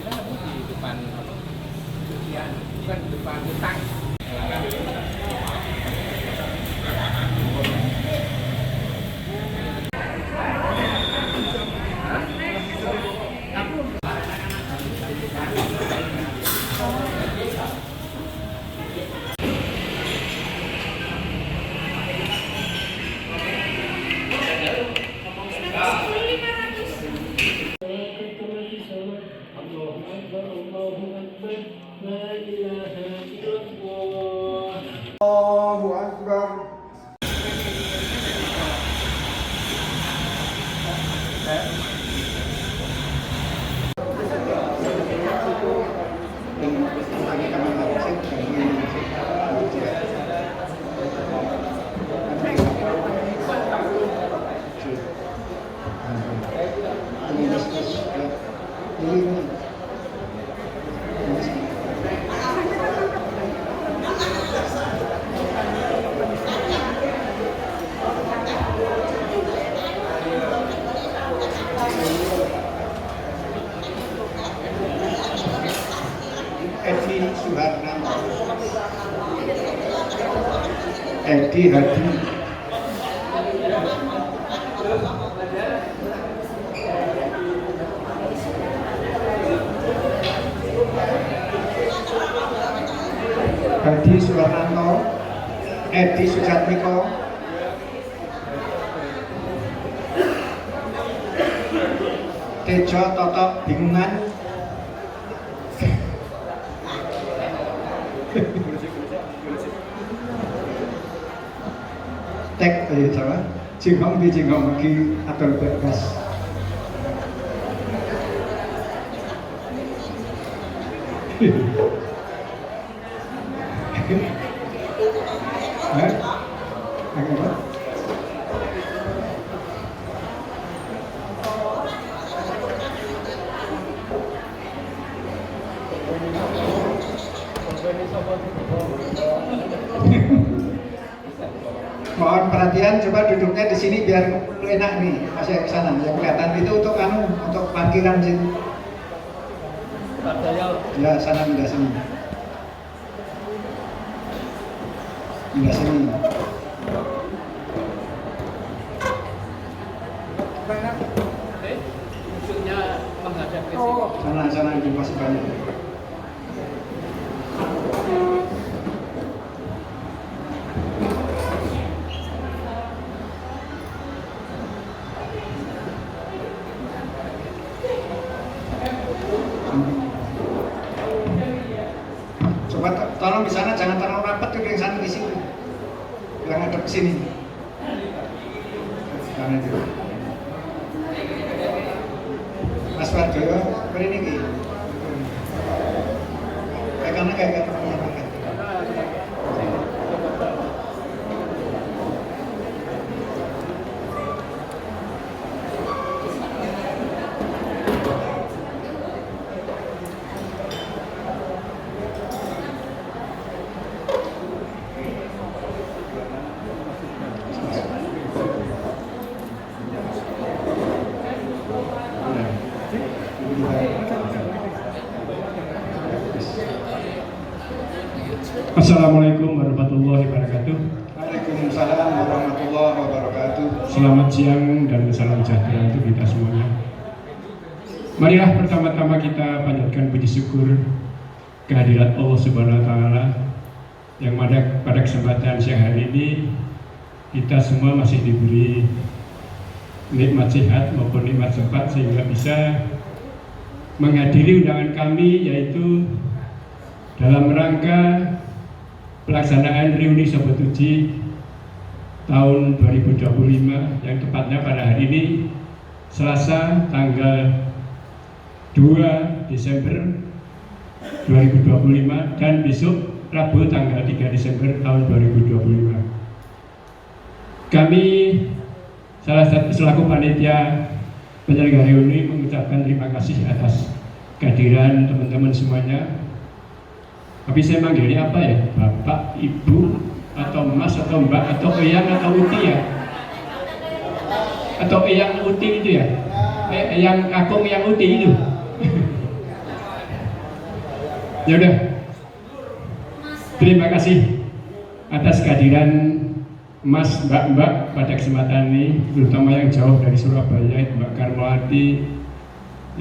di depan ujian, bukan di depan hutang. Allahu Akbar. Edi Suharnanto, Edi Hadi, Hadi Suharnanto, Edi Sujatmiko, Tejo Totok Bingungan, tek sama Jinghong di Jinghong lagi atau bebas. Mohon perhatian, coba duduknya di sini biar enak nih, masih ke sana. Yang kelihatan itu untuk kamu, untuk parkiran sini. Ya, sana pindah sini. Pindah sini. Maksudnya menghadap ke sini. Sana itu masih banyak. Coba tolong di sana jangan terlalu rapat ke yang sana di sini. Yang ada ke sini. Karena itu. Mas Wardoyo, beri ini. Karena kayak teman-teman. Assalamualaikum warahmatullahi wabarakatuh. Waalaikumsalam warahmatullahi wabarakatuh. Selamat siang dan salam sejahtera untuk kita semuanya. Marilah pertama-tama kita panjatkan puji syukur kehadirat Allah Subhanahu wa Ta'ala yang pada kesempatan siang hari ini kita semua masih diberi nikmat sehat maupun nikmat sempat sehingga bisa menghadiri undangan kami, yaitu dalam rangka pelaksanaan reuni Sobat Uji tahun 2025 yang tepatnya pada hari ini Selasa tanggal 2 Desember 2025 dan besok Rabu tanggal 3 Desember tahun 2025. Kami selaku panitia penyelenggara reuni mengucapkan terima kasih atas kehadiran teman-teman semuanya. Tapi saya manggilnya apa ya? Bapak, Ibu, atau Mas, atau Mbak, atau Eyang, atau Uti ya? Atau Eyang Uti itu ya? Eyang Kakung, Eyang Uti itu? Ya udah. Terima kasih atas kehadiran Mas, Mbak pada kesempatan ini, terutama yang jauh dari Surabaya, Mbak Karmawati,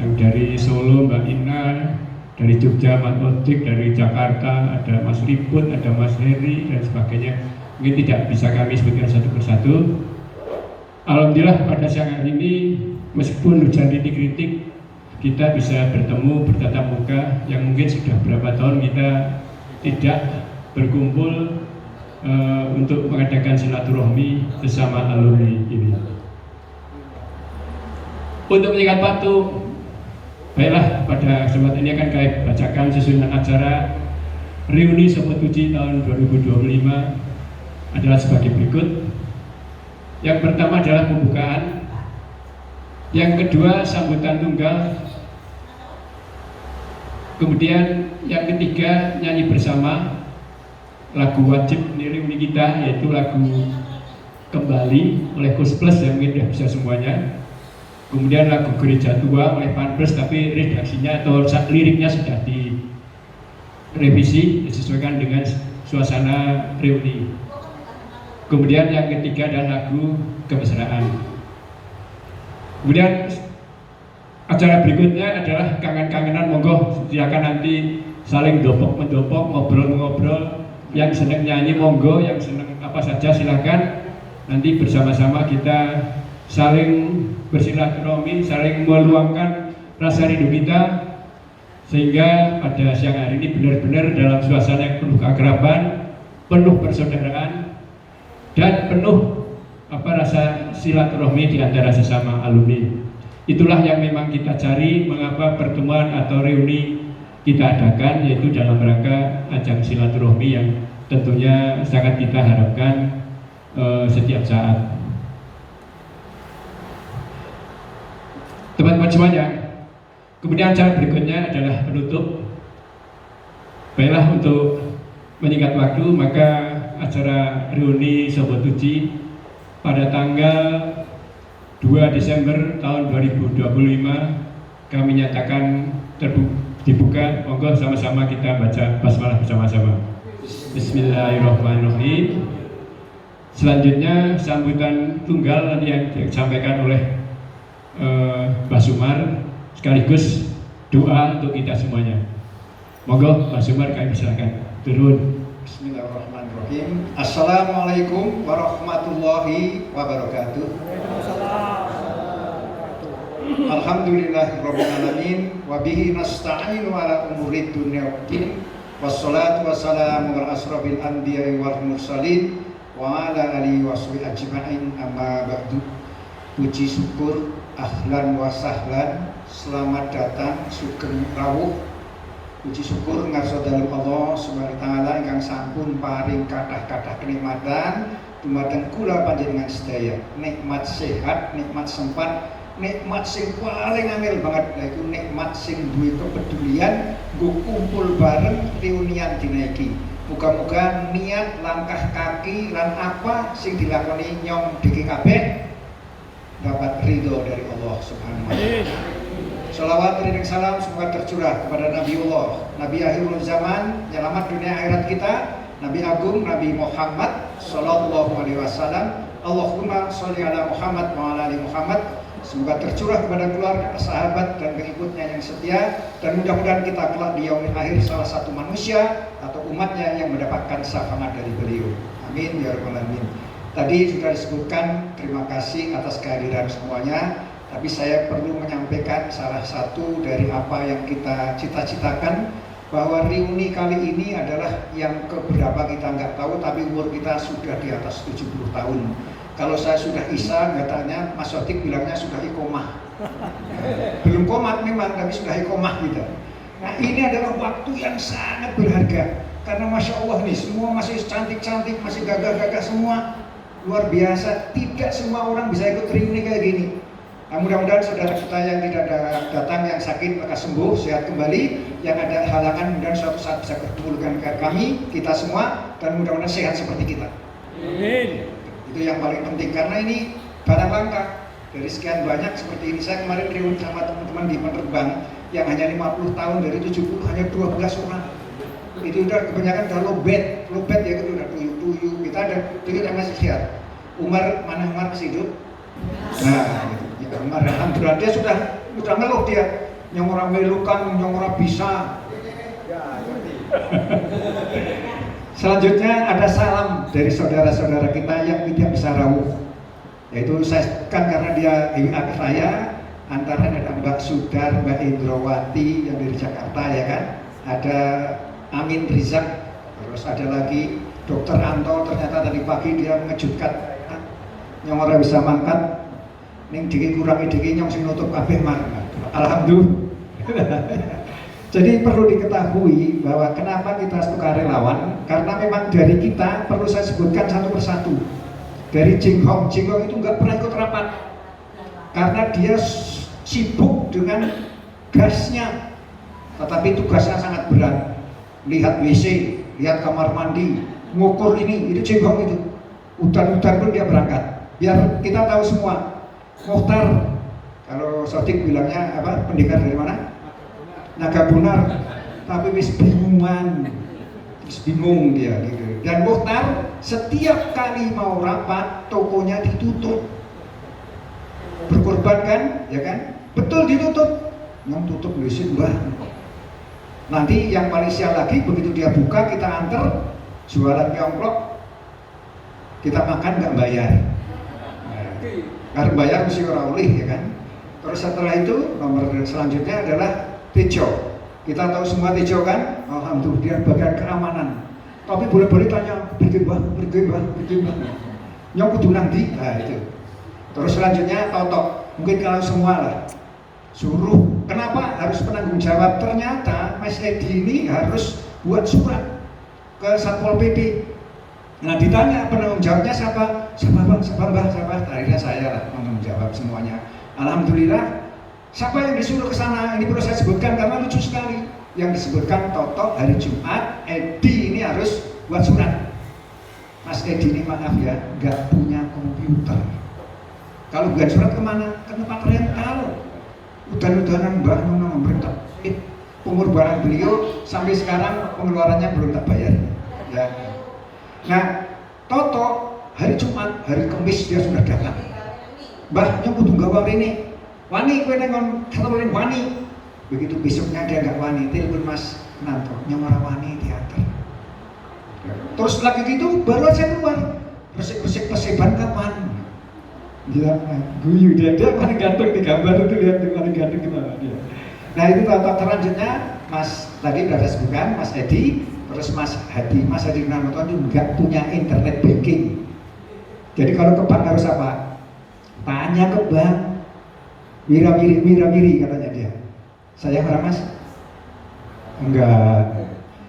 yang dari Solo, Mbak Ina, dari Jogja, Mas Odik, dari Jakarta, ada Mas Ribut, ada Mas Heri, dan sebagainya. Mungkin tidak bisa kami sebutkan satu persatu. Alhamdulillah pada siang hari ini, meskipun hujan rintik-rintik, kita bisa bertemu, bertatap muka, yang mungkin sudah berapa tahun kita tidak berkumpul untuk mengadakan silaturahmi bersama alumni ini. Untuk menyikat waktu, baiklah pada kesempatan ini akan kami bacakan susunan acara reuni Sobat Uji tahun 2025 adalah sebagai berikut. Yang pertama adalah pembukaan, yang kedua sambutan tunggal, kemudian yang ketiga nyanyi bersama lagu wajib reuni kita, yaitu lagu Kembali oleh Kus Plus yang mungkin sudah bisa semuanya. Kemudian lagu Gereja Tua oleh Pan Plus, tapi redaksinya atau liriknya sudah direvisi disesuaikan dengan suasana reuni. Kemudian yang ketiga adalah lagu Kemesraan. Kemudian acara berikutnya adalah kangen-kangenan, monggo silakan nanti saling dopok-mendopok, ngobrol-ngobrol. Yang senang nyanyi monggo, yang senang apa saja silakan. Nanti bersama-sama kita saling bersilaturahmi, saling meluangkan rasa rindu kita, sehingga pada siang hari ini benar-benar dalam suasana yang penuh keakraban, penuh persaudaraan, dan penuh rasa silaturahmi di antara sesama alumni. Itulah yang memang kita cari, mengapa pertemuan atau reuni kita adakan, yaitu dalam rangka ajang silaturahmi yang tentunya sangat kita harapkan setiap saat. Teman-teman semuanya, kemudian acara berikutnya adalah penutup. Baiklah, untuk menyingkat waktu, maka acara reuni Sobat Uji pada tanggal 2 Desember tahun 2025 kami nyatakan dibuka. Monggo sama-sama kita baca basmalah bersama-sama. Bismillahirrahmanirrahim. Selanjutnya sambutan tunggal nanti yang disampaikan oleh Mbak Sumar, sekaligus doa untuk kita semuanya. Monggo Mbak Sumar, kami silakan turun. Bismillahirrahmanirrahim. Assalamualaikum warahmatullahi wabarakatuh. Alhamdulillahirrahmanirrahim. Wabihi nasta'inu ala umurid dunia waddin. Wassalatu wassalamu ala asrafil anbiya'i wal mursalin wa ala alihi washabihi ajma'in, amma ba'du. Puji syukur, ahlan wa sahlan, selamat datang, sugeng rawuh. Puji syukur ngarsa dalem Allah Subhanahu wa taala ingkang sampun paring kathah-kathah kenikmatan dumateng kula panjenengan sedaya. Nikmat sehat, nikmat sempat, nikmat sing paling angel banget, yaitu nikmat sing duwe kepedulian nggo kumpul bareng reunian dina iki. Muga-muga niat, langkah kaki lan apa sing dilakoni nyong diki kabeh dapat ridho dari Allah Subhanahu wa taala. Salawat dan salam semoga tercurah kepada Nabiullah, Nabi akhirul zaman, penyelamat dunia akhirat kita, Nabi Agung, Nabi Muhammad Sallallahu Alaihi Wasallam. Allahumma sholli ala Muhammad wa ala ali Muhammad. Semoga tercurah kepada keluarga, sahabat dan pengikutnya yang setia, dan mudah-mudahan kita kelak di yaumil akhir salah satu manusia atau umatnya yang mendapatkan syafaat dari beliau. Amin ya rabbal alamin. Tadi sudah disebutkan, terima kasih atas kehadiran semuanya. Tapi saya perlu menyampaikan salah satu dari apa yang kita cita-citakan, bahwa reuni kali ini adalah yang keberapa kita nggak tahu, tapi umur kita sudah di atas 70 tahun. Kalau saya sudah isya, katanya Mas Sotik bilangnya sudah ikomah. Belum komat memang, tapi sudah ikomah gitu. Nah ini adalah waktu yang sangat berharga, karena Masya Allah nih, semua masih cantik-cantik, masih gagah-gagah semua. Luar biasa, tidak semua orang bisa ikut reuni kayak gini. Nah, mudah-mudahan saudara kita yang tidak datang, yang sakit maka sembuh, sehat kembali. Yang ada halangan mudah-mudahan suatu saat bisa bertemu dengan kami, kita semua, dan mudah-mudahan sehat seperti kita. Amin. Itu yang paling penting, karena ini barang langka. Dari sekian banyak seperti ini, saya kemarin reuni sama teman-teman di penerbang yang hanya 50 tahun, dari 70 hanya 12 orang. Itu udah kebanyakan udah lobet ya, itu udah tuyul. Kita ada tuyul yang masih sehat. Umar, mana Umar masih hidup? Nah, gitu. Ya, Umar alhamdulillah dia sudah ngeluh dia, yang orang melukan, yang orang bisa. Ya, selanjutnya ada salam dari saudara-saudara kita yang tidak bisa rawuh. Yaitu saya kan karena dia WA saya, antara ada Mbak Sudar, Mbak Indrawati yang dari Jakarta ya kan, ada Amin Rizak, terus ada lagi Dokter Anto, ternyata tadi pagi dia mengejutkan yang orang bisa mangkat ning diki kurangi diki nyong sing nutup kabeh mah. Alhamdulillah. Jadi perlu diketahui bahwa kenapa kita sukarelawan, karena memang dari kita perlu saya sebutkan satu persatu. Dari Jinghong itu nggak pernah ikut rapat karena dia sibuk dengan gasnya, tetapi tugasnya sangat berat. Lihat WC, lihat kamar mandi, ngukur ini, itu Jinghong itu. Udan-udan pun dia berangkat. Biar kita tahu semua. Muhtar, kalau Sodik bilangnya apa? Pendekar dari mana? Nagabunar. Tapi wis bingungan, wis bingung dia gitu. Dan Muhtar setiap kali mau rapat tokonya ditutup. Berkorban kan, ya kan? Betul ditutup. Yang tutup lusin mbah. Nanti yang paling sial lagi begitu dia buka kita antar jualan nyongklok, kita makan nggak bayar. Karena bayar mesti orang oleh ya kan. Terus setelah itu nomor selanjutnya adalah Tejo. Kita tahu semua Tejo kan, alhamdulillah dia bagian keamanan. Tapi boleh-boleh tanya, pergi bang. Nyok kudu nanti, nah itu. Terus selanjutnya Toto, mungkin kalau semua lah suruh. Kenapa harus penanggung jawab? Ternyata Mas Edi ini harus buat surat ke Satpol PP. Nah ditanya penanggung jawabnya siapa? Siapa bang? Akhirnya saya lah penanggung jawab semuanya. Alhamdulillah. Siapa yang disuruh ke sana? Ini perlu saya sebutkan karena lucu sekali. Yang disebutkan Toto hari Jumat, Edi ini harus buat surat. Mas Edi ini maaf ya, nggak punya komputer. Kalau buat surat kemana? Ke tempat rental. Udan-udanan mbak Nono pemerintah. Pengorbanan beliau sampai sekarang pengeluarannya belum tak bayar. Ya. Nah, Toto hari Jumat, hari Kamis dia sudah datang. Mbah, nyong kudu gawa rene. Wani kowe nang ketemu wani. Begitu besoknya dia enggak wani, telepon Mas Nanto, nyong ora wani teater. Terus lagi gitu baru aja keluar. Resik-resik peseban kapan? Dia guyu dia paling ganteng di gambar itu, lihat tuh paling ganteng gimana dia. Nah itu Toto selanjutnya Mas tadi udah ada sebutkan Mas Edi. Terus Mas Hadi Nanoto itu nggak punya internet banking. Jadi kalau ke bank harus apa? Tanya ke bank. Wira-wiri katanya dia. Saya marah Mas? Enggak.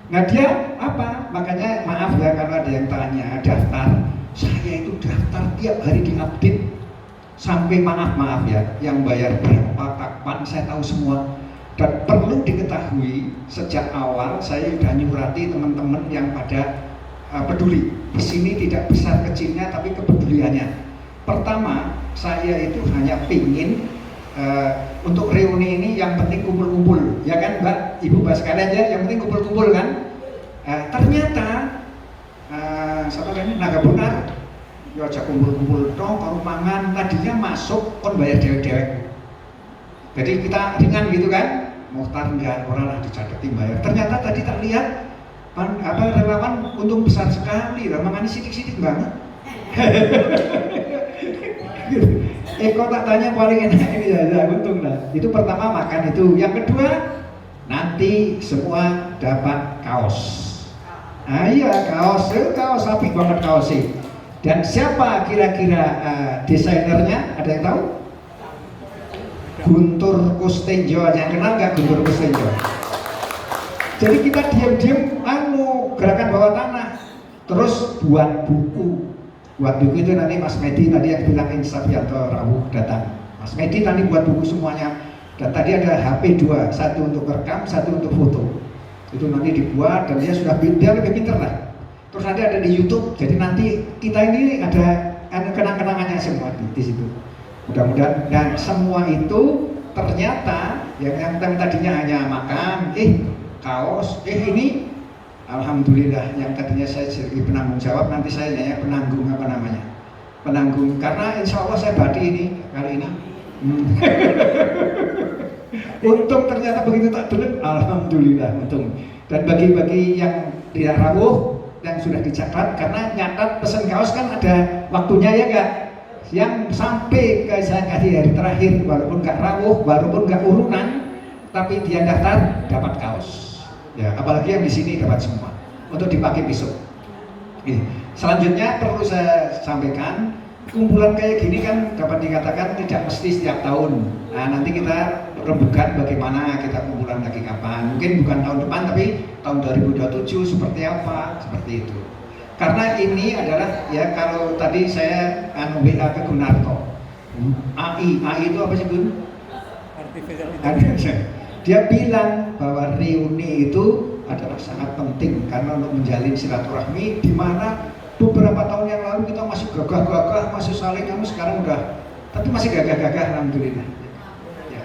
Nah dia apa? Makanya maaf ya karena ada yang tanya daftar. Saya itu daftar tiap hari diupdate. Sampai maaf ya, yang bayar berapa, kapan, saya tahu semua. Dan perlu diketahui sejak awal saya sudah nyurati teman-teman yang pada peduli. Di sini tidak besar kecilnya tapi kepeduliannya. Pertama, saya itu hanya pingin untuk reuni ini yang penting kumpul-kumpul, ya kan Mbak, Ibu Mbak sekalian ya, yang penting kumpul-kumpul kan. Ternyata siapa kan Nagabunar, ya aja kumpul-kumpul dong, kalau mangan tadinya masuk kon bayar dewek-dewek. Jadi kita ringan gitu kan. Muhtar enggak, orang lah dicatetin bayar. Ternyata tadi tak lihat relawan untung besar sekali, ramangannya sidik-sidik banget. Kok tak tanya paling enak ini ya, untung lah. Itu pertama makan itu. Yang kedua nanti semua dapat kaos. Ah iya kaos apik banget kaos sih. Dan siapa kira-kira desainernya? Ada yang tahu? Guntur Kustenjo, yang kenal nggak Guntur Kustenjo? Jadi kita diam-diam gerakan bawah tanah, terus buat buku itu nanti Mas Medi tadi yang bilang Insafianto Rawuh datang. Mas Medi nanti buat buku semuanya. Dan tadi ada HP 2, satu untuk rekam, satu untuk foto. Itu nanti dibuat dan dia lebih pinter lah. Terus nanti ada di YouTube. Jadi nanti kita ini ada kenang-kenangannya semua di situ. Mudah-mudahan, dan semua itu ternyata yang tadinya hanya makan, kaos, ini Alhamdulillah, yang tadinya saya jadi penanggung jawab, nanti saya nanya penanggung apa namanya? Penanggung, karena insya Allah saya badi ini kali ini. Untung ternyata begitu tak benar, alhamdulillah untung. Dan bagi-bagi yang tidak rawuh, yang sudah dicatat, karena nyatat pesen kaos kan ada waktunya ya enggak? Yang sampai ke saya kasih hari terakhir, walaupun nggak rawuh, walaupun nggak urunan, tapi dia daftar dapat kaos. Ya, apalagi yang di sini dapat semua untuk dipakai besok. Selanjutnya perlu saya sampaikan, kumpulan kayak gini kan dapat dikatakan tidak mesti setiap tahun. Nah, nanti kita rembukan bagaimana kita kumpulan lagi kapan. Mungkin bukan tahun depan, tapi tahun 2027 seperti apa, seperti itu. Karena ini adalah ya, kalau tadi saya WA ke Gunarto, AI itu apa sih Gun? Artificial. Dia bilang bahwa reuni itu adalah sangat penting karena untuk menjalin silaturahmi, di mana beberapa tahun yang lalu kita masih gagah-gagah, masih saling kamu, sekarang udah, tapi masih gagah-gagah, alhamdulillah. Ya.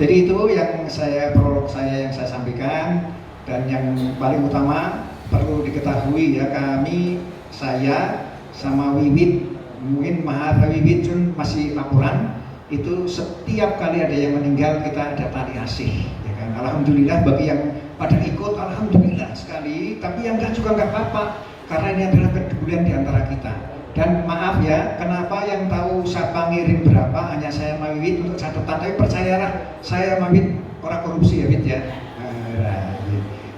Jadi itu yang prolog saya yang saya sampaikan, dan yang paling utama perlu diketahui ya, saya sama Wiwit, mungkin Maha Wiwit masih laporan. Itu setiap kali ada yang meninggal kita ada tali asih, ya kan? Alhamdulillah bagi yang pada ikut, alhamdulillah sekali. Tapi yang enggak juga nggak apa-apa, karena ini adalah kepedulian di antara kita. Dan maaf ya, kenapa yang tahu siapa ngirim berapa hanya saya sama Wiwit untuk catatan. Tapi percayalah, saya sama Wiwit orang korupsi ya Wiwit ya.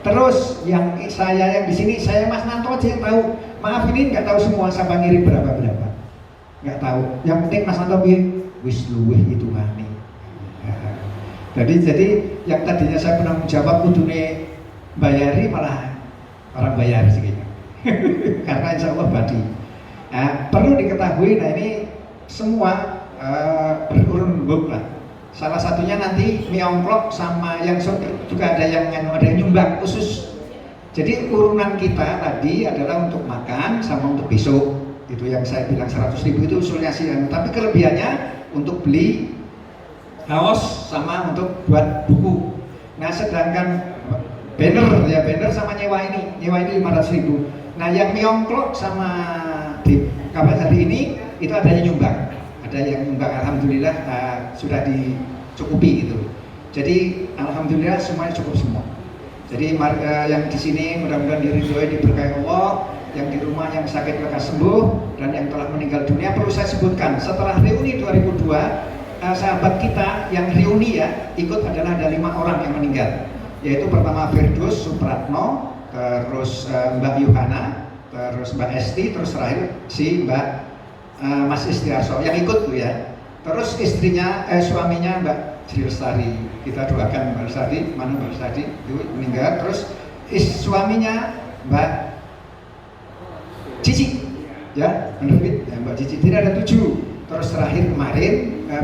Terus yang saya yang di sini, saya Mas Nanto aja yang tahu. Maaf ini nggak tahu semua siapa ngirim berapa, nggak tahu. Yang penting Mas Nanto wis luweh itu ngani. Jadi yang tadinya saya penanggung jawab kudune bayari, malah orang bayar sih kayaknya. Karena insya Allah badi. Nah, perlu diketahui, nah ini semua berurun lah. Salah satunya nanti miongklok sama yang juga ada yang nyumbang khusus. Jadi urunan kita tadi adalah untuk makan sama untuk besok. Itu yang saya bilang 100.000 itu usulnya sih. Tapi kelebihannya untuk beli kaos sama untuk buat buku. Nah, sedangkan banner sama nyewa ini 500.000. Nah, yang miongklok sama di kabar hari ini itu ada yang nyumbang. Ada yang nyumbang, alhamdulillah sudah dicukupi gitu. Jadi alhamdulillah semuanya cukup semua. Jadi yang di sini mudah-mudahan diridhoi, diberkahi Allah. Yang di rumah yang sakit lekas sembuh, dan yang telah meninggal dunia. Perlu saya sebutkan, setelah reuni 2002, sahabat kita yang reuni ya ikut adalah ada 5 orang yang meninggal, yaitu pertama Firdaus Supratno, terus Mbak Yuhana, terus Mbak Esti, terus terakhir si Mbak Mas Istiarso yang ikut tuh ya. Terus suaminya Mbak Sri Lestari, kita doakan Mbak Lestari, mana Mbak Lestari itu meninggal. Terus suaminya Mbak Cici, ya benar ya, Mbak Cici, tidak ada 7. Terus terakhir kemarin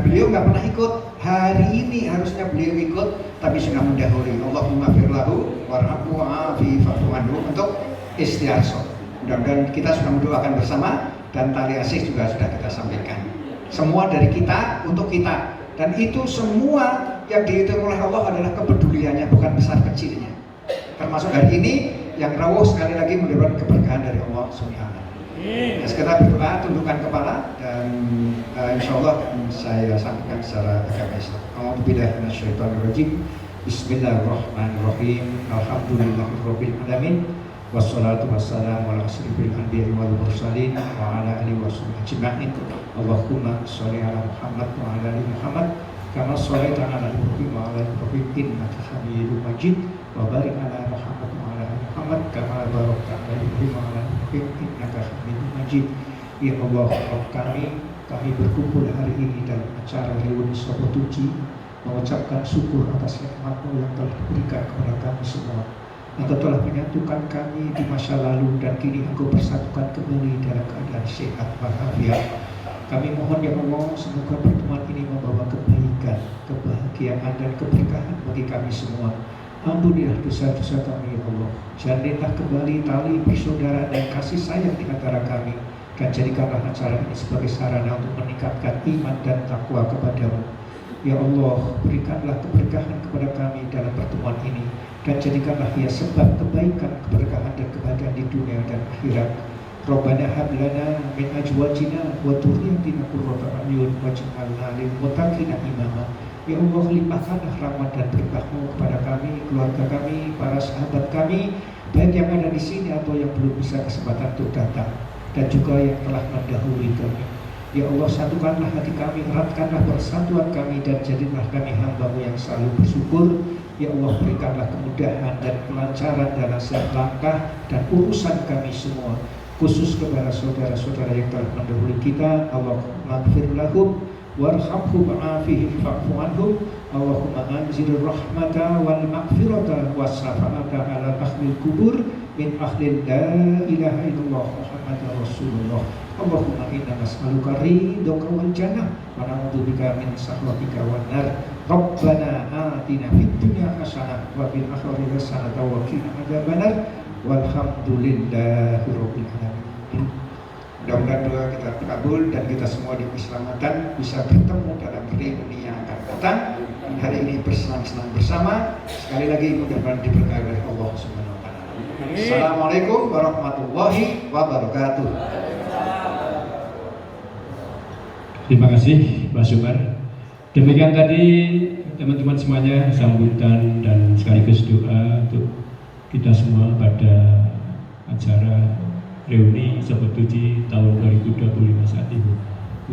beliau nggak pernah ikut. Hari ini harusnya beliau ikut, tapi sudah mendahului. Allahumma firlahu warhamhu wa'afi fa'fu anhu untuk Istiarso. Mudah-mudahan kita sudah mendoakan bersama, dan tali asih juga sudah kita sampaikan. Semua dari kita untuk kita, dan itu semua yang dihitung oleh Allah adalah kepeduliannya, bukan besar kecilnya. Termasuk hari ini yang rawuh sekali lagi mendapat keberkahan dari Allah Subhanahu. Nah, sekarang berdoa, tundukkan kepala, dan insya Allah saya sampaikan secara agama Islam. A'udzubillahi minasyaitonirrajim. Bismillahirrahmanirrahim. Alhamdulillahirabbil alamin. Wassalatu wassalamu ala asyrofil anbiya'i wal mursalin wa ala alihi washabihi ajma'in. Allahumma sholli ala Muhammad wa ala ali Muhammad kama shallaita ala Ibrahim wa ala ali Ibrahim innaka Hamidum Majid. Wa barik ala Muhammad wa ala ali Muhammad kama barakta ala Ibrahim wa ala ali Ibrahim innaka Hamidum Majid. Ya Allah, kami berkumpul hari ini dalam acara reuni Sobat Uji, mengucapkan syukur atas nikmat-Mu yang telah diberikan kepada kami semua. Engkau telah menyatukan kami di masa lalu, dan kini Engkau persatukan kembali dalam keadaan sehat walafiat. Kami mohon ya Allah, semoga pertemuan ini membawa kebaikan, kebahagiaan, dan keberkahan bagi kami semua. Ampunilah dosa-dosa kami ya Allah. Jalinlah kembali tali persaudaraan dan kasih sayang di antara kami, dan jadikanlah acara ini sebagai sarana untuk meningkatkan iman dan takwa kepadamu. Ya Allah, berikanlah keberkahan kepada kami dalam pertemuan ini, dan jadikanlah ia sebab kebaikan, keberkahan dan kebahagiaan di dunia dan akhirat. Rabbana hab lana min azwajina wa dhurriyyatina qurrata a'yun waj'alna lil muttaqina imama. Ya Allah, limpahkanlah rahmat dan berkah-Mu kepada kami, keluarga kami, para sahabat kami, baik yang ada di sini atau yang belum bisa kesempatan untuk datang, dan juga yang telah mendahului kami. Ya Allah, satukanlah hati kami, eratkanlah persatuan kami, dan jadilah kami hamba-Mu yang selalu bersyukur. Ya Allah, berikanlah kemudahan dan kelancaran dalam setiap langkah dan urusan kami semua, khusus kepada saudara-saudara yang telah mendahului kita. Allahumma ighfir lahum warhamhum wa'afihim fa'fu anhum. Allahumma anzil rahmata wal maghfirata was syafa'ata ala ahlil kubur min ahlil la ilaha illallah Muhammadur Rasulullah. Allahumma inna nas'aluka ridhaka wal jannah wa na'udzubika min sakhatika wan nar. Rabbana atina fid dunya hasanah wa fil akhirati hasanah wa qina adzabannar. Walhamdulillahi rabbil alamin. Mudah-mudahan doa kita terkabul dan kita semua di keselamatan bisa bertemu dalam reuni yang akan datang. Hari ini bersenang-senang bersama. Sekali lagi mudah-mudahan diberkahi oleh Allah Subhanahu wa taala. Assalamualaikum warahmatullahi wabarakatuh. Terima kasih Pak Sumar. Demikian tadi teman-teman semuanya sambutan dan sekaligus doa untuk kita semua pada acara reuni Sobat Tuji tahun 2025 saat ini.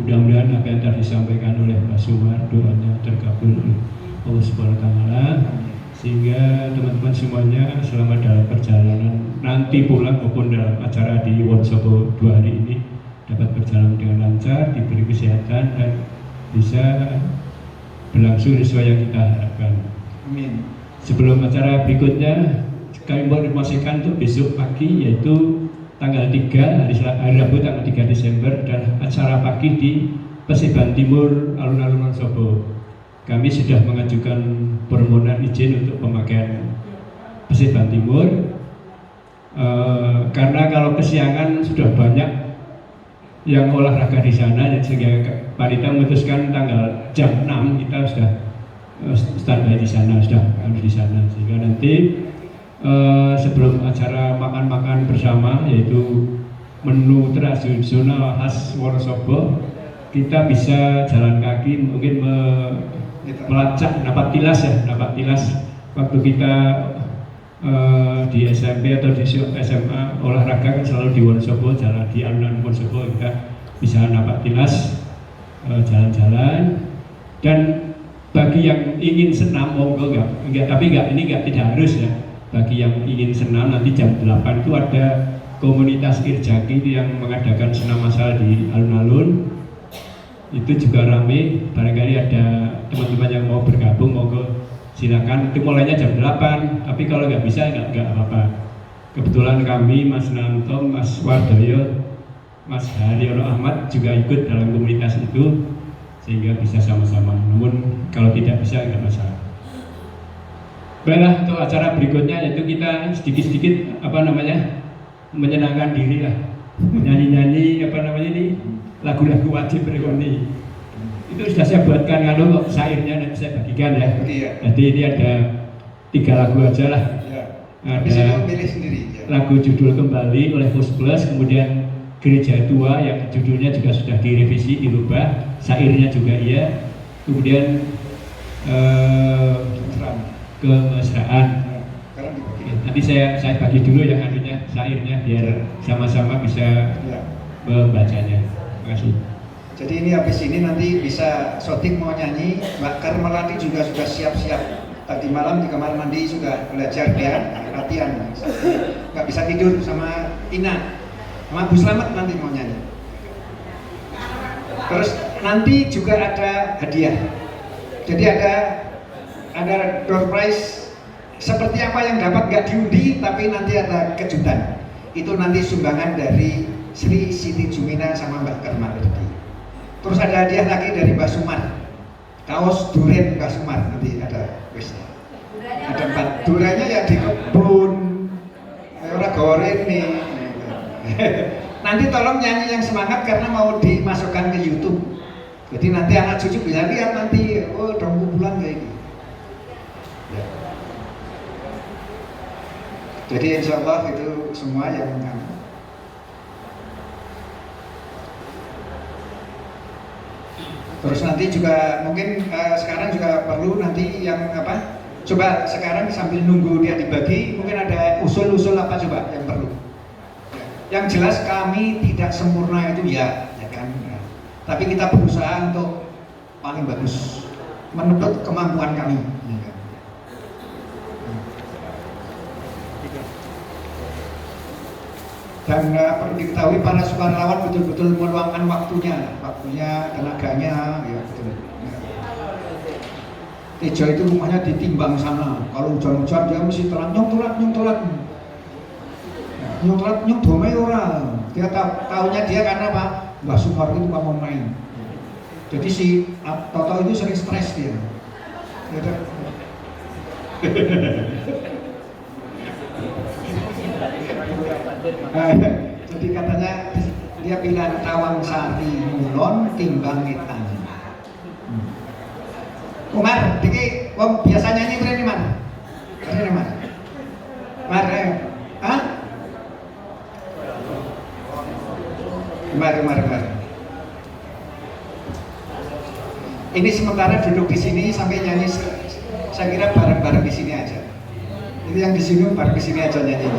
Mudah-mudahan apa yang tadi disampaikan oleh Pak Sumar, doanya terkabul oleh Allah Subhanahu wa taala, sehingga teman-teman semuanya selamat dalam perjalanan nanti pulang maupun dalam acara di Wonosobo 2 hari ini dapat berjalan dengan lancar, diberi kesehatan dan bisa berlangsung sesuai yang kita harapkan. Amin. Sebelum acara berikutnya, kami mau informasikan untuk besok pagi, yaitu tanggal 3 hari Rabu tanggal 3 Desember, dan acara pagi di Paseban Timur alun-alun Wonosobo. Kami sudah mengajukan permohonan izin untuk pemakaian Paseban Timur karena kalau kesiangan sudah banyak yang olahraga di sana, sehingga panitia memutuskan tanggal jam 6 kita sudah standby di sana, sudah harus di sana, sehingga nanti sebelum acara makan-makan bersama, yaitu menu tradisional khas Wonosobo, kita bisa jalan kaki, mungkin melacak napak tilas waktu kita di SMP atau di SMA olahraga kan selalu di Wonosobo, jalan di alun-alun Wonosobo, kita bisa napak tilas jalan-jalan. Dan bagi yang ingin senam monggo, ini tidak harus ya. Bagi yang ingin senam, nanti jam 8 itu ada komunitas Irjaki yang mengadakan senam massal di alun-alun. Itu juga ramai, barangkali ada teman-teman yang mau bergabung, monggo silakan. Itu mulainya jam 8, tapi kalau nggak bisa nggak apa-apa. Kebetulan kami, Mas Nanto, Mas Wardoyo, Mas Haryono Ahmad juga ikut dalam komunitas itu, sehingga bisa sama-sama. Namun kalau tidak bisa nggak masalah. Baiklah, untuk acara berikutnya yaitu kita sedikit-sedikit menyenangkan diri lah, nyanyi-nyanyi ini lagu-lagu wajib reuni. Itu sudah saya buatkan kok syairnya, nanti saya bagikan ya. Iya. Jadi ini ada 3 lagu aja lah. Iya. Ada pilih sendiri. Ya. lagu judul Kembali oleh Pus Plus, kemudian Gereja Tua yang judulnya juga sudah direvisi, dirubah, syairnya juga iya. Kemudian Kemesraan. Nanti saya bagi dulu yang anunya syairnya biar sama-sama bisa membacanya. Terima kasih. Jadi ini habis ini nanti bisa syuting mau nyanyi. Mbak Karmelati juga sudah siap-siap. Tadi malam di kamar mandi sudah belajar dia latihan. Nggak bisa tidur sama Ina. Sama Bu Slamet nanti mau nyanyi. Terus nanti juga ada hadiah. Jadi ada door prize seperti apa yang dapat nggak diundi, tapi nanti ada kejutan. Itu nanti sumbangan dari Sri Siti Jumina sama Mbak Karmelati. Terus ada hadiah lagi dari Mbak Sumar, kaos duren Mbak Sumar, nanti ada wesnya. Ada 4 duranya ya di kebun, orang goreng nih. Nanti tolong nyanyi yang semangat karena mau dimasukkan ke YouTube. Jadi nanti anak cucu bisa lihat nanti, oh dong bulan kayak gini. Ya. Jadi insya Allah itu semua yang terus nanti juga mungkin sekarang juga perlu nanti yang apa? Coba sekarang sambil nunggu dia dibagi, mungkin ada usul-usul apa coba yang perlu. Yang jelas kami tidak sempurna itu ya kan. Tapi kita berusaha untuk paling bagus menurut kemampuan kami. Ya kan? Dan perlu diketahui para sukarelawan betul-betul meluangkan waktunya, tenaganya, ya betul. Tejo itu rumahnya ditimbang sana. Kalau hujan-hujan dia mesti terang nyong domai ora. Dia tahunya dia karena apa? Mbah Sumar itu mau main. Jadi si Toto itu sering stres dia. Jadi katanya dia bilang tawang sari mulon timbang etan. Umar, diki, biasa nyanyi berani mana? Berani mana? Umar, hah? Umar. Ini sementara duduk di sini sampai nyanyi. Saya kira bareng-bareng di sini aja. Ini yang di sini bareng di sini aja nyanyi.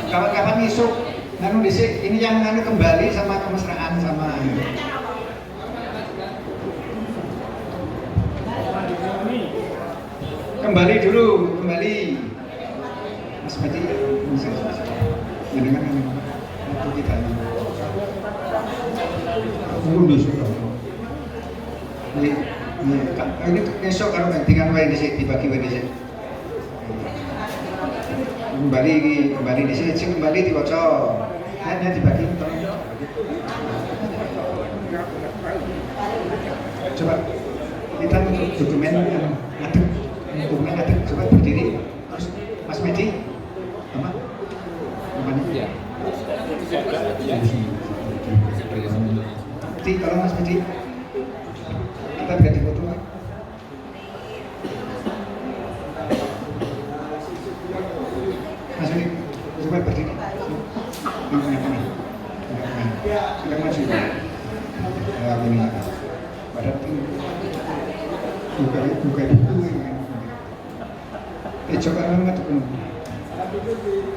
Kawan-kawan isuk, nganu disik, ini yang nganu kembali sama kemesraan sama. Kembali dulu. Mas Mati, mendengar waktu kita ini besok kalau gantikan wae dibagi wae dhisik. Kembali di sini, kembali diwaca. Hanya dibagi. Coba kita dokumen ngadeg, coba berdiri. Terus Mas Medi, apa? Namanya? Ya. Tolong Mas Medi. Kita biar dipoto. Mas Medi, coba berdiri. Sudah maju. Ini. Pada buka buku. Coba banget tuh.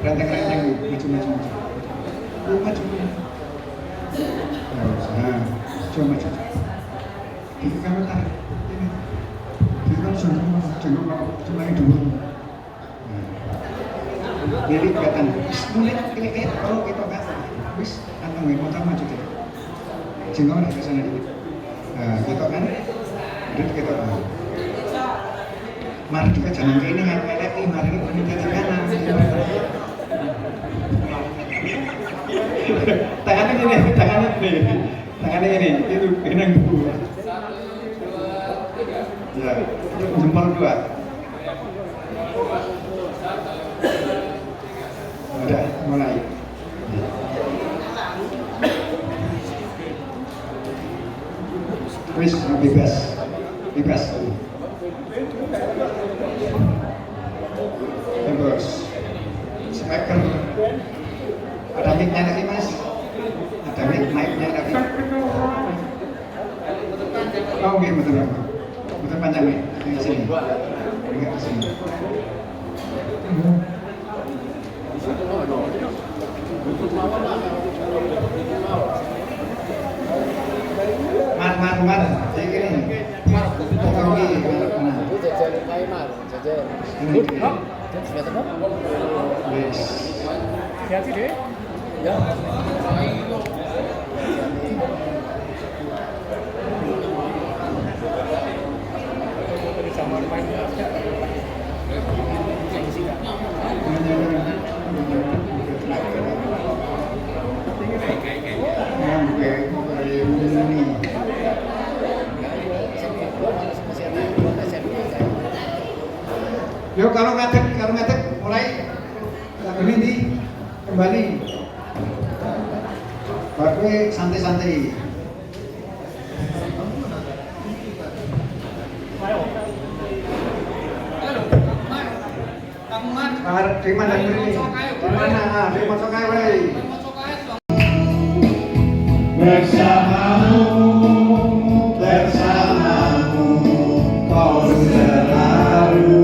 Renteng-renteng maju. Maju. Nah, coba maju. Ini kamu tarik. Ini kan cuma yang dulu. Jadi kelihatan. Mulai klik kalau kita nggak habis anteng motor maju deh. Jenggot ke sana dulu. Nah, kita kan. Kita mari juga jangan kayak ini ngelek nih, mari ini kanan. Tangannya ini, itu genang dulu. Ya, jempol dua. Udah, mulai. Wis, bebas. Terus speaker ada mic-nya lagi Mas, ada mic-nya lagi. Oh oke, betul panjang nih di sini, enggak di sini. Mar, jadi gini. Hati deh. Ya. Yo kalau ngadeg mulai ini nih kembali. Baru santai-santai. Di mana ini? Di mana? Di Mocokai wei. Bersamamu, bersamamu, kau selalu.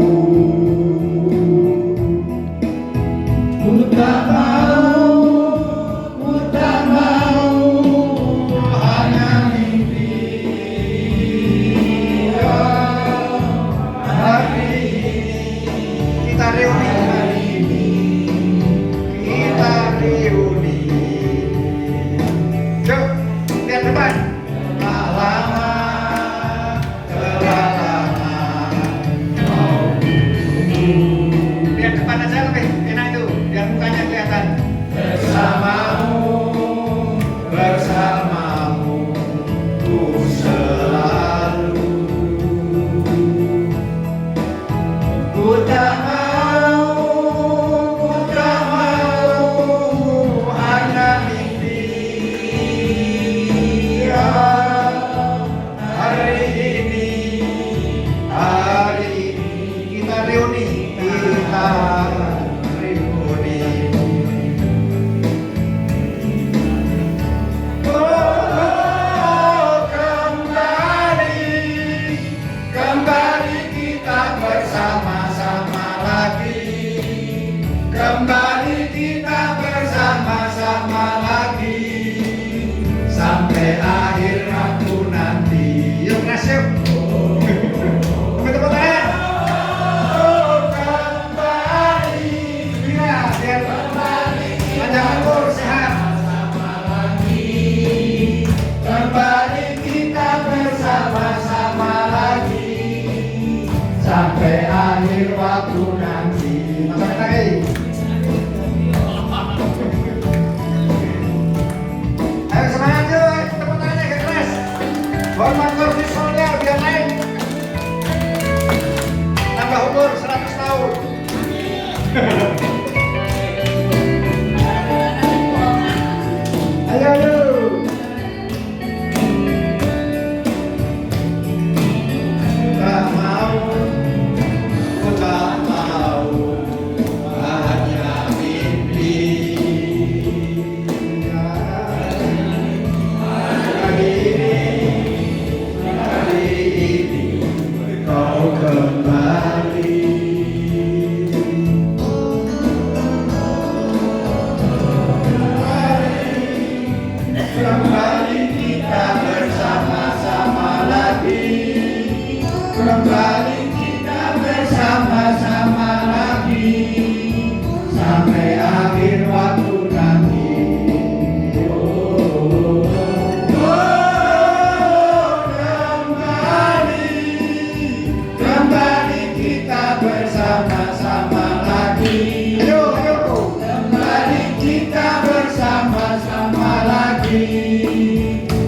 Ku tak mau, hanya mimpi. Hari ini kita reuni. Yuk, lihat depan. Telah lama, lihat depan aja lebih enak itu, biar mukanya kelihatan. Bersamamu, ku selalu. Ku tak mau, hanya mimpi. Hari ini kita reuni. Kembali kita bersama-sama lagi. Kembali kita bersama-sama lagi. Sampai akhir waktu nanti. Yuk nasib. Tepuk tangan. Kembali. Ya, biar panjang umur sehat. Kembali kita bersama-sama lagi. Sampai akhir waktu nanti. Makan lagi. Ayo semangat yuk, tepuk tangannya agak keras. Hormat kortisolnya biar naik. Tambah umur 100 tahun. Ayo yuk. Tak mau, hanya mimpi. Hari ini kau kembali. Kembali kita bersama-sama lagi. Kembali kita bersama-sama lagi. Sampai akhir waktu nanti. Kembali kita bersama-sama lagi. Kembali kita bersama-sama lagi.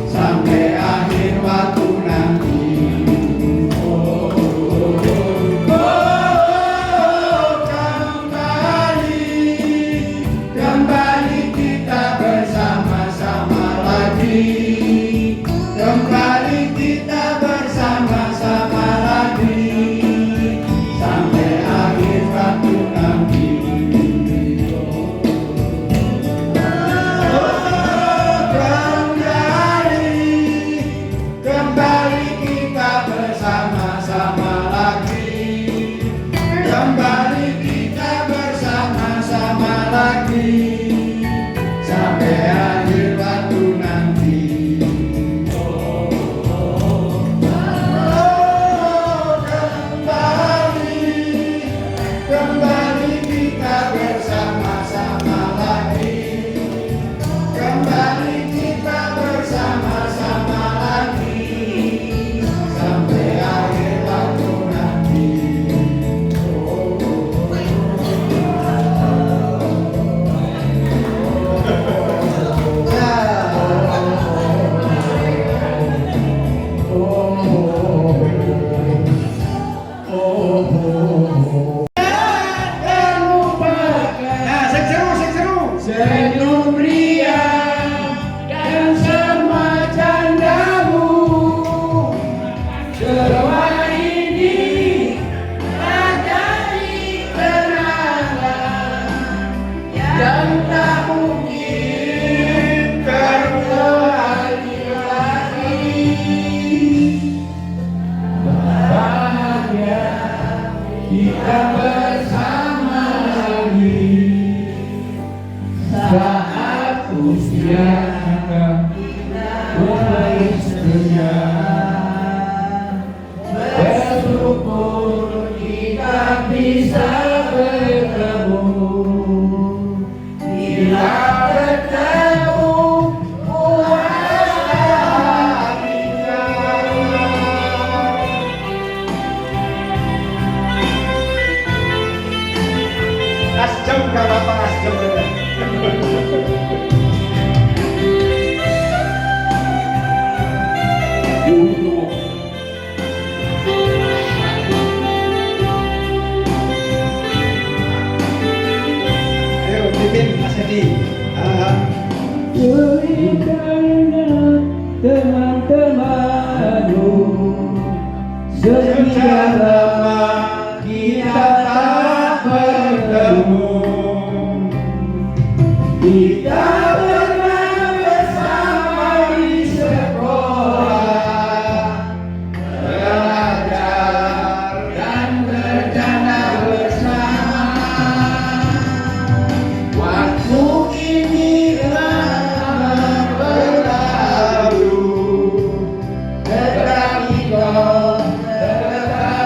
Sampai akhir waktu nanti. kita bersama lagi saat usia kita mulai senja. Bersyukur kita bisa bertemu. Bila bertemu puasa kita. Asjam gak apa-apa, asjam aja. Ayo, pimpin Mas Edi. Berikanlah teman-temanmu sekian lama kita tak bertemu. Kita pernah bersama di sekolah, belajar dan bercanda bersama. Waktu ini telah berlalu, tetapi kau tetap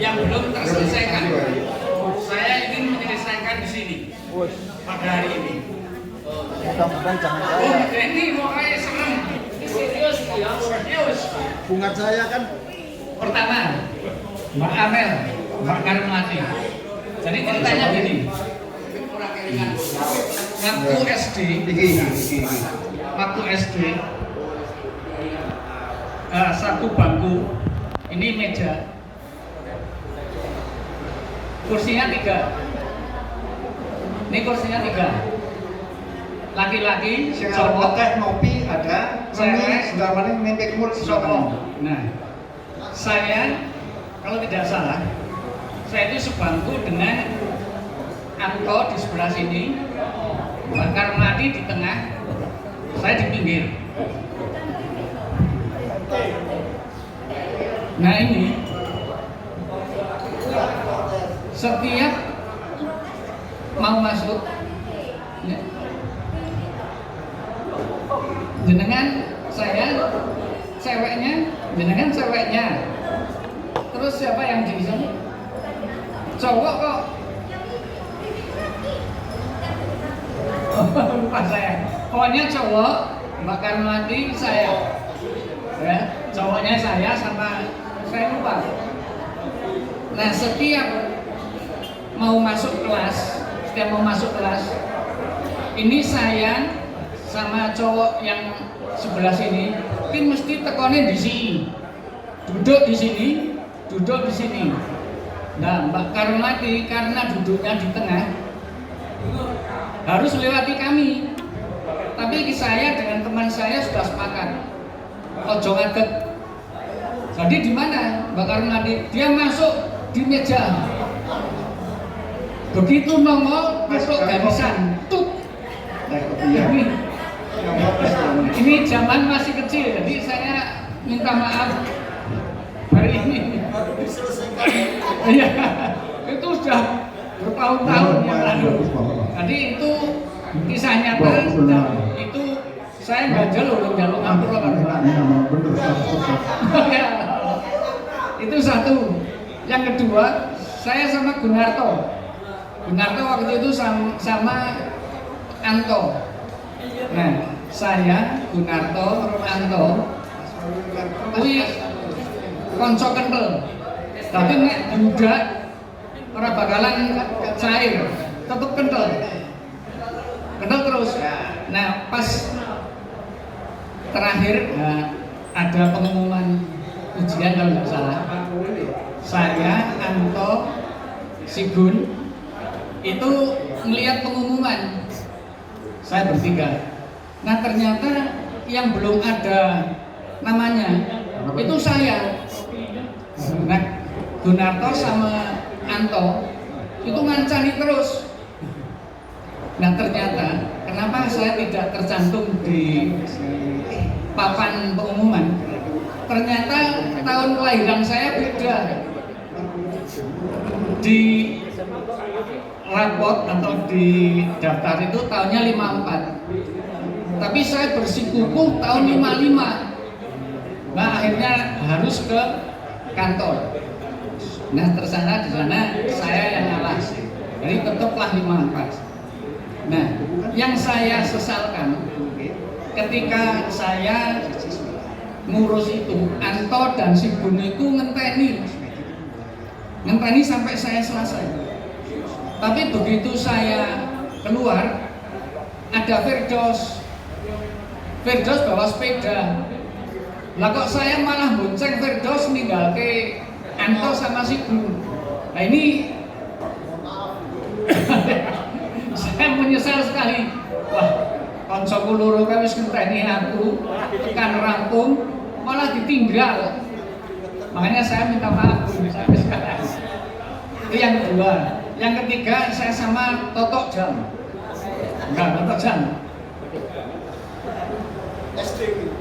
yang belum terselesaikan. Saya ingin menyelesaikan di sini pada hari ini. Mudah-mudahan jangan saya. Ini mulai serem. Serius. Bunga saya kan Pertama, Mbak Amel, Mbak Karmati. Jadi ceritanya gini. Waktu SD, satu bangku, ini meja, kursinya 3. Ini kursinya 3. Laki-laki, cowok, teh ngopi ada, cewek, sudah paling mimpi kumur cowok. Nah, saya kalau tidak salah, saya itu sebangku dengan Anto di sebelah sini, Mbak Karmati di tengah, saya di pinggir. Nah ini, setiap mau masuk, ya, jenengan saya ceweknya, jenengan ceweknya, terus siapa yang di sini? Cowok kok? Lupa saya. Pokoknya cowok, Mbak Karmati, saya, ya, cowoknya saya sama saya lupa. Nah setiap mau masuk kelas, ini saya sama cowok yang sebelah sini, mungkin mesti tekonnya di sini, duduk di sini. Nah Mbak Karmati karena duduknya di tengah, harus lewati kami. Tapi saya dengan teman saya sudah sepakat, ojo ngadeg. Jadi di mana Mbak Karmati? Dia masuk di meja. Begitu nongol masuk garisan, tuk. Ini zaman masih kecil, jadi saya minta maaf hari ini. Iya, itu sudah bertahun-tahun yang lalu. Jadi itu kisah nyata. Itu saya nggak jalur ngapura kan. Itu satu. Yang kedua, saya sama Gunarto waktu itu sama Anto. Nah, saya Gunarto, Anto, kuwi konco kental. Tapi nek budak ora bakalan cair, tetep kental terus. Nah, pas terakhir ada pengumuman ujian kalau nggak salah. Saya, Anto, Sigun itu melihat pengumuman. Saya bertiga. Nah ternyata yang belum ada namanya itu saya. Nah Gunarto sama Anto itu ngancani terus. Nah ternyata kenapa saya tidak tercantum di papan pengumuman? Ternyata tahun kelahiran saya beda. Di rapot atau di daftar itu tahunnya 54. Tapi saya bersikukuh tahun 55. Nah, akhirnya harus ke kantor. Nah, tersangka di sana saya yang ngalah. Jadi tetaplah 54. Nah, yang saya sesalkan ketika saya ngurus itu, Anto dan si Bun itu ngenteni sampai saya selesai. Tapi begitu saya keluar, ada Firdaus bawa sepeda. Lah kok saya malah bonceng Firdaus ninggal ke Anto sama si Bun. Nah ini saya menyesal sekali. Wah, koncoku loro kae wis ngenteni aku tekan rampung malah ditinggal. Makanya saya minta maaf sampai sekarang. Itu yang kedua. Yang ketiga, saya sama Totok Jam. Enggak, Totok Jam.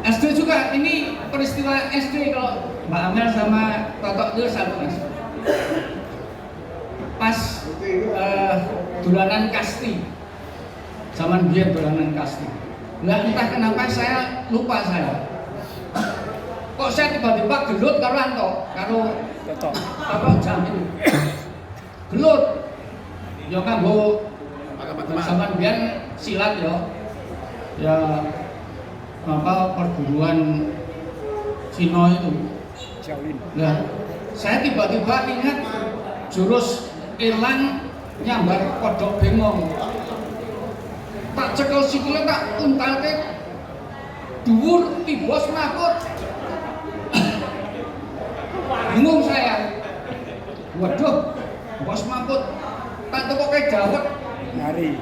SD juga, ini peristiwa SD kalau Mbak Amel sama Totok itu satu mas. Pas dolanan kasti, zaman biar dolanan kasti. Nah entah kenapa saya lupa saya. Kok saya tiba-tiba gelut karo Anto, karo Totok Jam itu. Gelut. Ya kanggo zaman biar silat ya apa perguruan Cina itu. Nah, saya tiba-tiba ingat jurus elang nyambar kodok bengong. Tak cekel sikile tak untalke dhuwur tibos makut. Bingung saya. Waduh, bos makut. Tak tokoke dawet Nyari.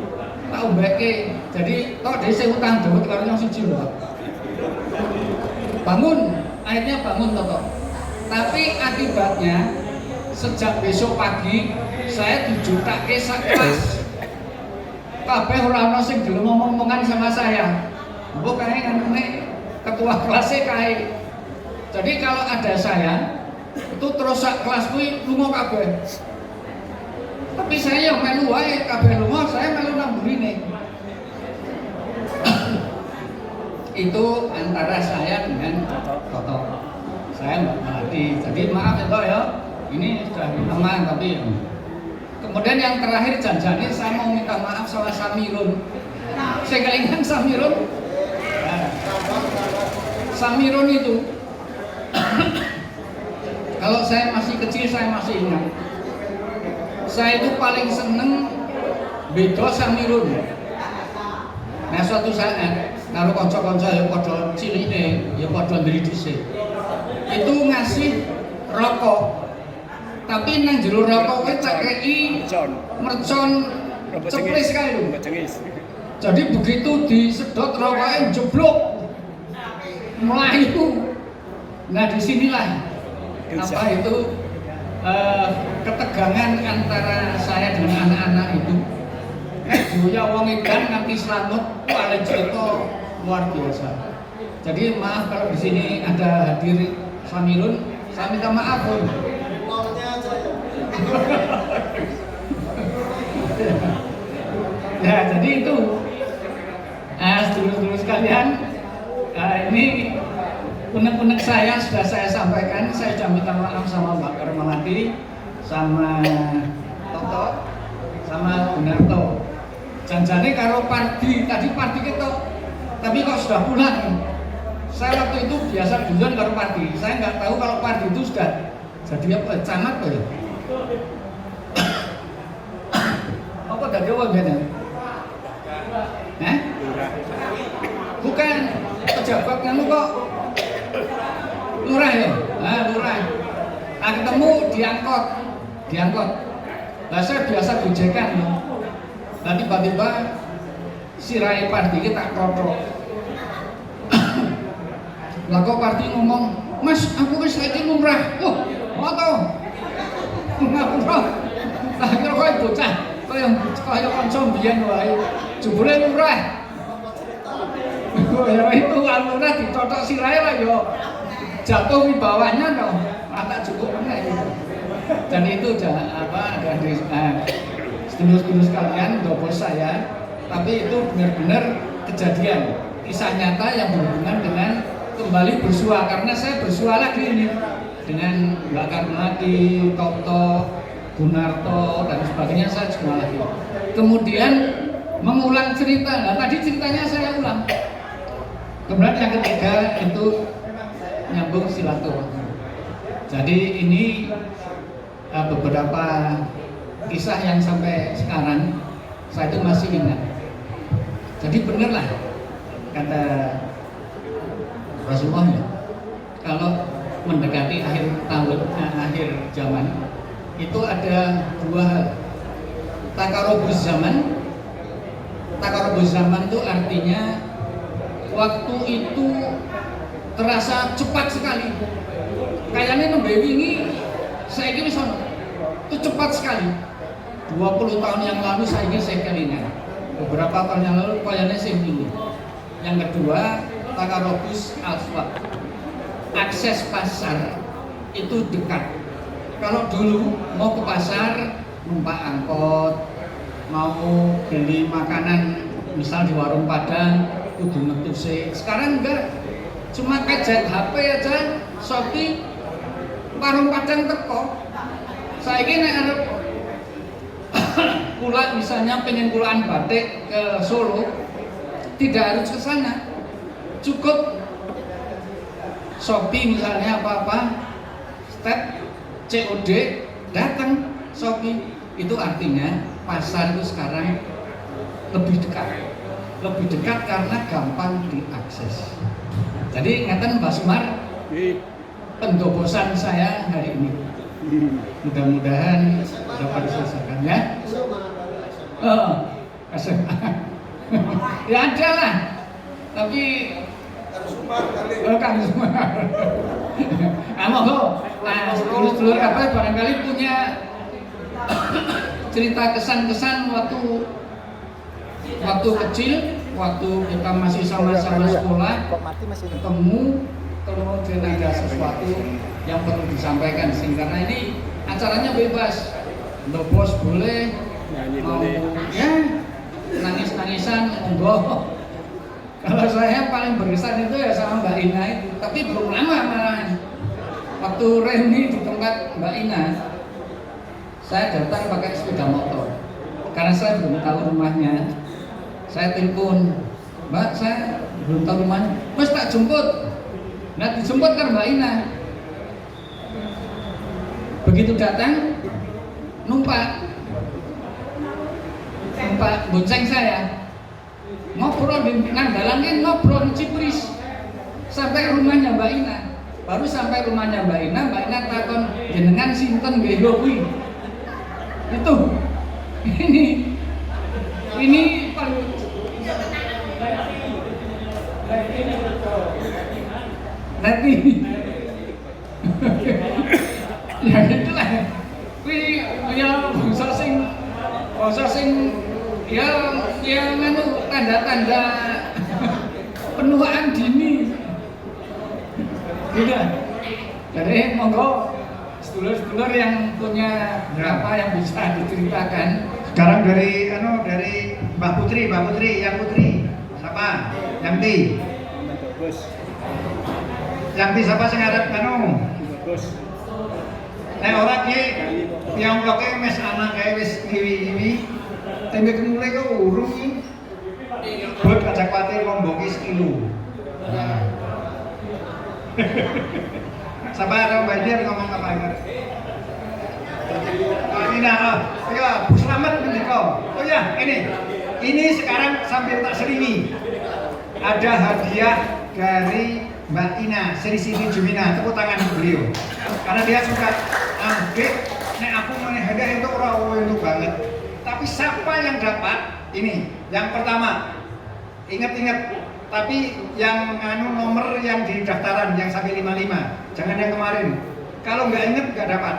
tak umbeke. Jadi tok dhewe utang dawet karo yang siji lho. Bangun, akhirnya bangun Toto. Tapi akibatnya sejak besok pagi saya dijutake sak kelas. Kabeh ora ono sing gelem ngomong-ngomongan sama saya. Mbok kae ngene ketua kelasnya kae. Jadi kalau ada saya itu terus sak kelas kuwi lunga kabeh. Tapi saya yang melu wae kabeh lunga, saya melu nang burine. Itu antara saya dengan Toto. Saya Mbak Melati. Jadi maaf ya Tok ya. Ini sudah lama tapi kemudian yang terakhir janjane saya mau minta maaf sama Samirun. Saya kelingan Samirun. Nah, Samirun itu kalau saya masih kecil saya masih ingat. Saya itu paling seneng beda Samirun. Nah suatu saat karo kanca-kanca ya padha cilike, ya padha ndridhise. Itu ngasih rokok. Tapi nang jero rokok kuwi tak kei mercon ceplis kae lho. Jadi begitu disedot rokoknya jeblok. Melayu. Nah disinilah apa itu ketegangan antara saya dengan anak-anak itu. Buya wong edan nganti slamet paling cerita luar biasa. Jadi maaf kalau di sini ada hadir Samirun, saya minta maaf. Ya jadi itu sedulur-sedulur sekalian, ini unek-unek saya sudah saya sampaikan. Saya sudah minta maaf sama Mbak Karmalati, sama Toto, sama Gunarto. Janjane karo Pardi, tadi Pardi kita, tapi kok sudah pulang. Saya waktu itu biasa duluan karo Pardi. Saya nggak tahu kalau Pardi itu sudah jadi apa? Camat apa ya? Apa dari apa beda? Bukan pejabat kan kok lurah ya? Lurah. Nah ketemu diangkot. Nah saya biasa gojekan ya. Nah tiba-tiba si Rai Pardi kita krotrok. Lah kok Pardi ngomong, "Mas, aku wis saiki lumrah." Oh, moto. Ngapura. Lah kira kowe bocah kaya kanca mbiyen wae. Jebule lumrah. Ya itu alurnya dicocok sirai lah yo. Jatuh di bawahnya dong. Anak cukup mana itu. Dan itu apa ada di sedulur-sedulur sekalian, bos saya. Tapi itu benar-benar kejadian, kisah nyata yang berhubungan dengan kembali bersua, karena saya bersua lagi ini dengan Mbak Karnati, Toto, Gunarto dan sebagainya, saya semua lagi. Kemudian mengulang cerita. Nah, tadi ceritanya saya ulang. Kemudian yang ketiga itu nyambung silaturahmi. Jadi ini beberapa kisah yang sampai sekarang saya itu masih ingat. Jadi benar lah kata Rasulullah ya, kalau mendekati akhir tahun, akhir zaman itu ada dua hal. Takarubuz zaman. Takarubuz zaman itu artinya waktu itu terasa cepat sekali. Kayaknya nembe wingi saiki wis ono. Itu cepat sekali. 20 tahun yang lalu saiki saya kelingan. Beberapa tahun yang lalu kayaknya sing ini. Yang kedua, takarubuz aswaq. Akses pasar itu dekat. Kalau dulu mau ke pasar numpak angkot, mau beli makanan misal di warung Padang kudu metu sih. Sekarang enggak. Cuma kajet HP aja, Shopee, warung Padang teko. Saiki nek arep kula misalnya pengen kulaan batik ke Solo, tidak harus ke sana. Cukup Shopee misalnya apa-apa, step COD datang Shopee. Itu artinya pasar itu sekarang lebih dekat karena gampang diakses. Jadi ingatan Mbak Sumar, pendobosan saya hari ini mudah-mudahan dapat diselesaikan ya. Ya ada lah, tapi Kang Sumar. Nah, sedulur-sedulur apa barangkali punya cerita kesan-kesan waktu kecil, waktu kita masih sama-sama sekolah, ketemu kemudian ada sesuatu yang perlu disampaikan. Karena ini acaranya bebas, bos boleh, mau ya nangis-nangisan, monggo. Kalau saya paling berkesan itu ya sama Mbak Ina itu, tapi belum lama malah. Waktu Reni di tempat Mbak Ina, saya datang pakai sepeda motor karena saya belum tahu rumahnya. Saya telepon, Mbak, saya belum tahu rumahnya. Mas tak jemput. Nah dijemput kan Mbak Ina. Begitu datang, numpak bonceng saya, ngobrol di Nanggalannya, ngobrol di Cipris sampai rumahnya Mbak Ina. Baru sampai rumahnya Mbak Ina takon jenengan sinten nggih kuwi. Itu ini paling nanti ya itulah ya bangsa sing ya nganu tanda-tanda penuaan dini gitu. Jadi monggo sedulur-sedulur yang punya apa yang bisa diceritakan. Sekarang dari Mbak Putri, yang Putri siapa? Yanti siapa sing arep nek ora ki piyambake mes anak kae wis ngiwi-ngiwi tembe kemule kok urung iki. Buat kacang pati lombok ki sekilo. Nah. Sabar Mbak Dir ngomong apa ini? Ya, Bu Slamet ngendika. Oh ya, ini sekarang sambil tak selingi. Ada hadiah dari Mbak Ina, Sri Jumina, tepuk tangan beliau. Karena dia suka Dek, nek aku mau hadiah itu untuk banget. Tapi siapa yang dapat? Ini, yang pertama. Ingat-ingat, tapi yang nomor yang di daftaran yang sampai 55. Jangan yang kemarin. Kalau nggak ingat nggak dapat.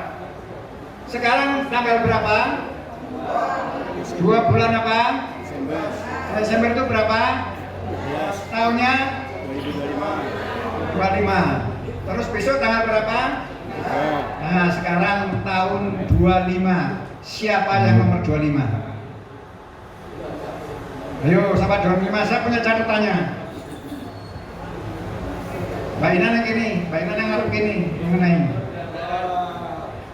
Sekarang tanggal berapa? 2 bulan apa? Desember itu berapa? tahunnya 25. Terus besok tanggal berapa? Nah, sekarang tahun 25. Siapa yang nomor 25? Ayo, siapa 25? Saya punya catatannya. Mbak Ina yang ini, Mbak Ina yang ngarep gini, mengenai.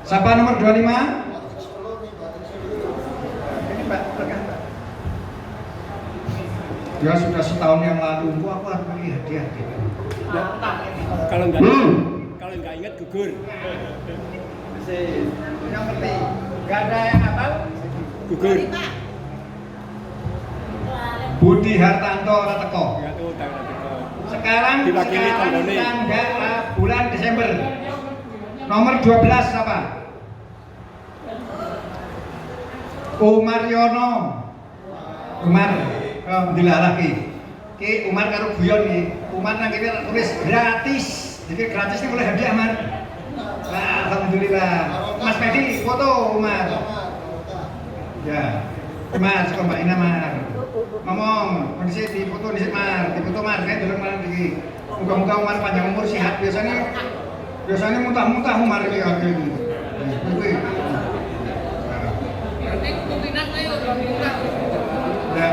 Siapa nomor 25? Ini Mbak, rekan Mbak. Dia sudah setahun yang lalu, aku harus beli hadiah. Kalau nggak ingat gugur. Yang penting, nggak ada yang hafal. Gugur. Budi Hartanto ora teko. Nggak tahu tanggal. Sekarang Diwakili tanggane. tanggal bulan Desember. Nomor 12 siapa? Umar Yono. Umar dilalaki. Ki Umar karo guyon iki. Umar nang kene tulis gratis. Jadi gratis ini boleh hadiah Umar. Nah, alhamdulillah. Mas Medi foto Umar. Ya. Mas kok Mbak Ina Mar. Ngomong, kondisi di foto Mar, kayak dulu Mar iki. Muga-muga Umar panjang umur sehat. Biasanya muntah-muntah Umar iki ada ini. Kuwi. Ya.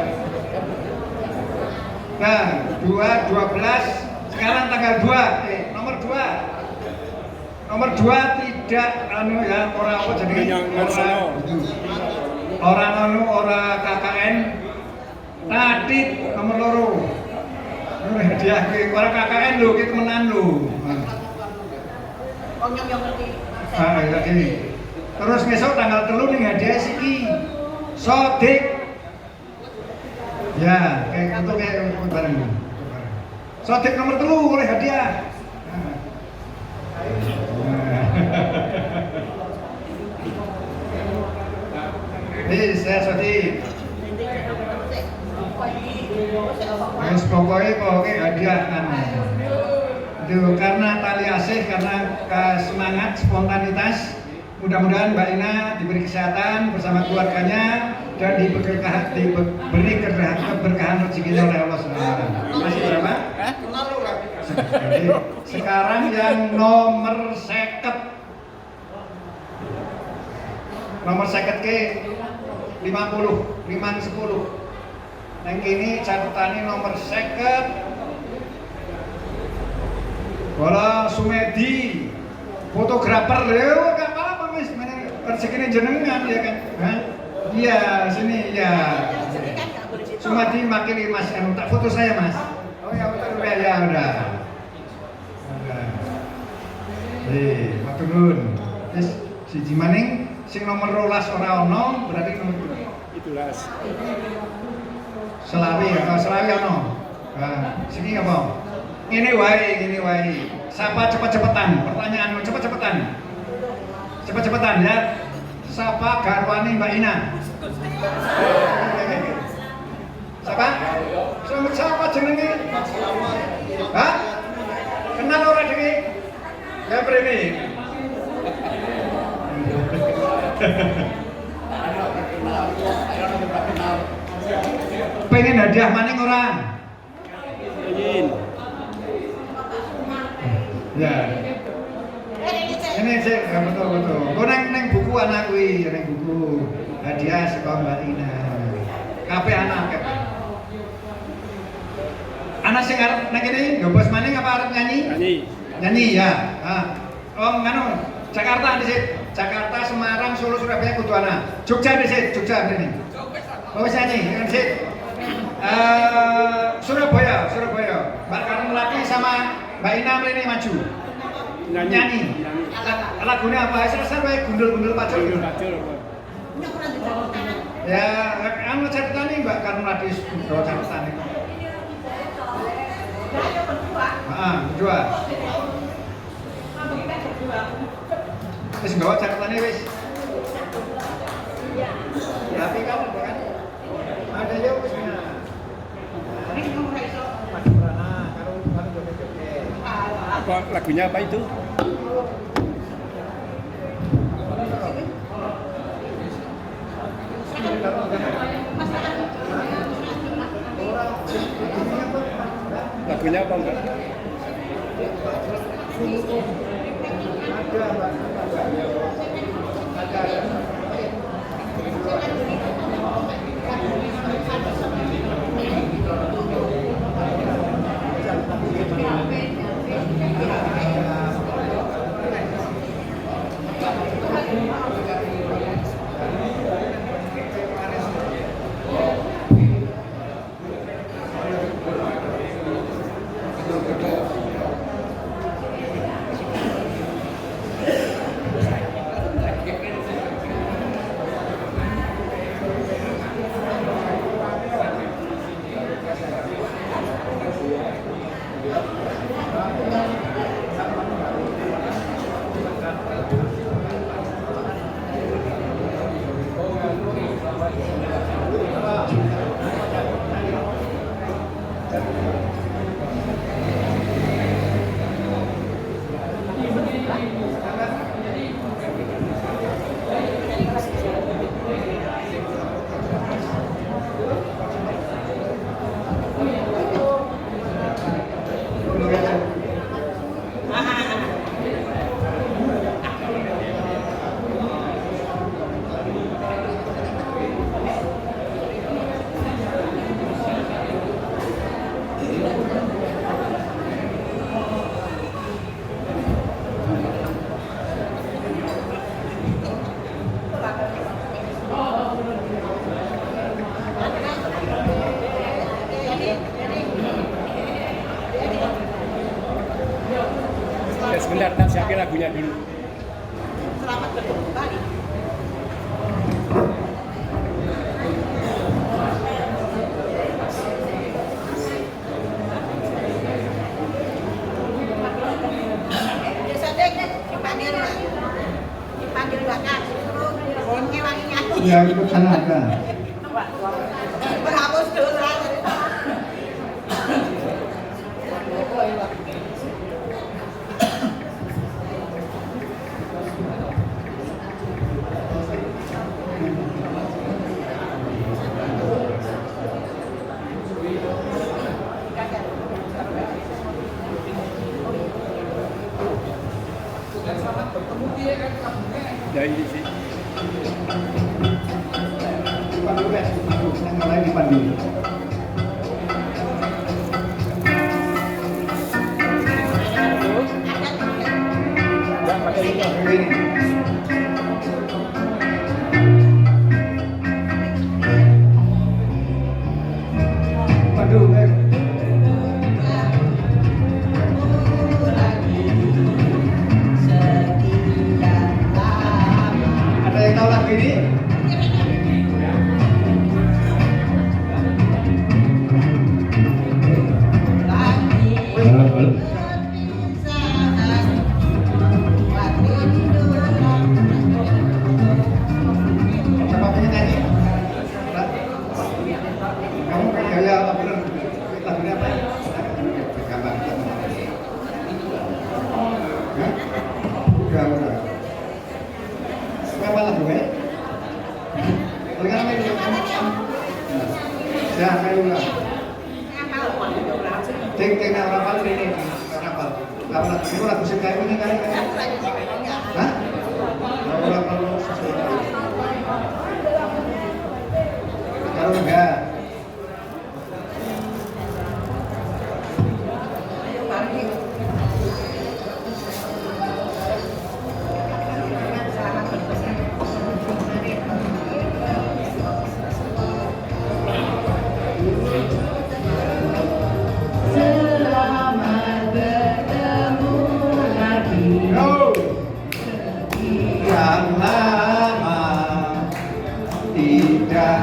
Nah, 12 sekarang tanggal 2. Nomor 2. Nomor 2 tidak orang apa jadi orang KKN tadi nomor loro. Ini hadiah ki orang KKN lho, ki temenan lho. Wong yang ngerti. Ya ini. Terus besok tanggal 3 ning hadiah siki. Sodik. Ya, kayak untuk bareng. Sodik nomor 3 oleh hadiah. Ini saya Sodik. Mas pokoknya hadiah kan. Itu karena tali asih, karena semangat, spontanitas. Mudah-mudahan Mbak Ina diberi kesehatan bersama keluarganya dan diberi keberkahan rezekinya oleh Allah SWT. Masih berapa? Jadi, sekarang yang nomor 50. Nomor 50 ke 50, 10. Yang ini catatannya nomor 50. Bola Sumedi, fotografer lho, gak apa-apa Mas, rezekinya jenengan ya kan? Hah? Iya, sini ya. Sumedi makili Mas, tak foto saya Mas. Oh ya, ya udah. Matur nuwun. Wis siji maning sing nomor 12 ora ono, berarti nomor 17. Selawi ono. Nah, sini apa? Ini wae. Sapa cepet-cepetan? Pertanyaanmu cepet-cepetan. Cepet-cepetan ya. Sapa garwane Mbak Ina? Sapa? Siapa jenenge? Hah? Kenal ora dhewe? Ya prene. Pengen hadiah maning ora? Ingin. Ya. Ini sih betul. Kau neng buku anak kuwi, neng buku hadiah saka Mbak Ina. Kabeh anak kabeh. Anak sing arep nek kene gobos maning apa arep nyanyi? Nyanyi ya. Oh nganu Jakarta dhisik. Jakarta, Semarang, Solo, Surabaya kudu ana. Jogja dhisik, Jogja mrene. Oh wis nyanyi dhisik. Surabaya. Mbak Karnelati sama Mbak Ina mrene maju. Nyanyi. Lagunya apa? Selesai wae gundul-gundul pacul. Ya, anu catatan Mbak Karnelati gawa catatan iki. Berdua. Wis gawa catatannya wis. Tapi kan ada ya wis. Apa lagunya apa itu? lagunya apa enggak? Ya sebentar, tak siapin lagunya dulu. Selamat bertemu kembali. Dipanggil bakal, suruh ngewanginya. Ya ikut sana ada. Berhapus dosa. Ya ini sih. Dipandu ya, dipandu. Yang lain dipandu. Ya pakai ini. Begini. Pandu, ada yang tahu lagu ini? Siapa punya nyanyi? Kamu gaya bener lagunya apa? Gambar. Hah? Udah. Siapa lagunya? Dengar apa ini? Ya, kayu lah. Ceng rapal ini, rapal. Itu lagu sing kayu ini kayu. Hah? Rapal kalau enggak yang lama tidak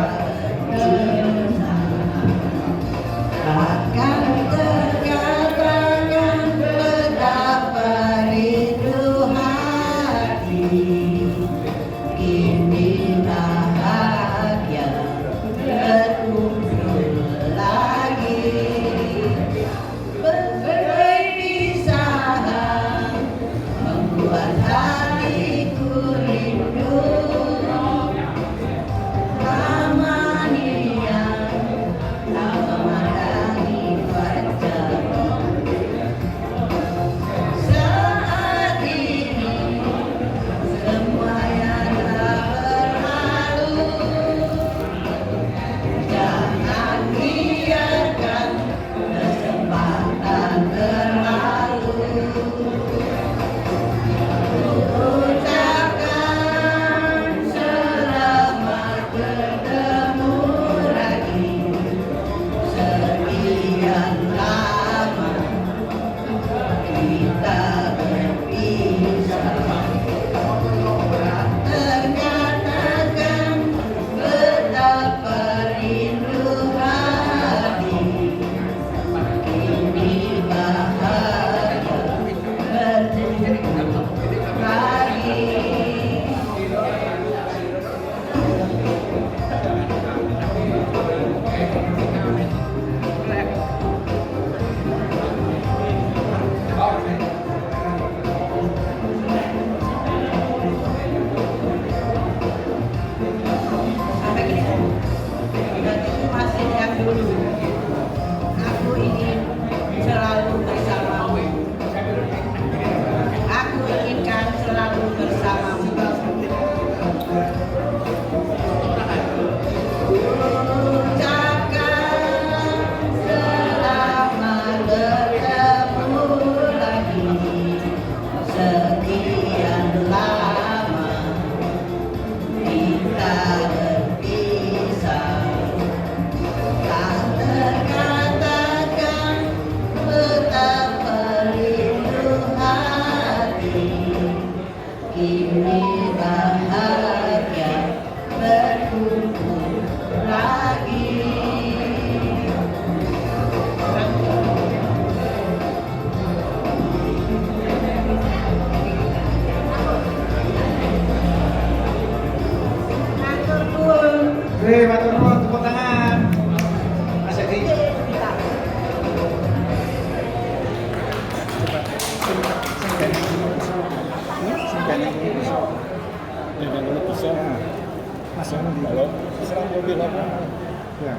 Ya,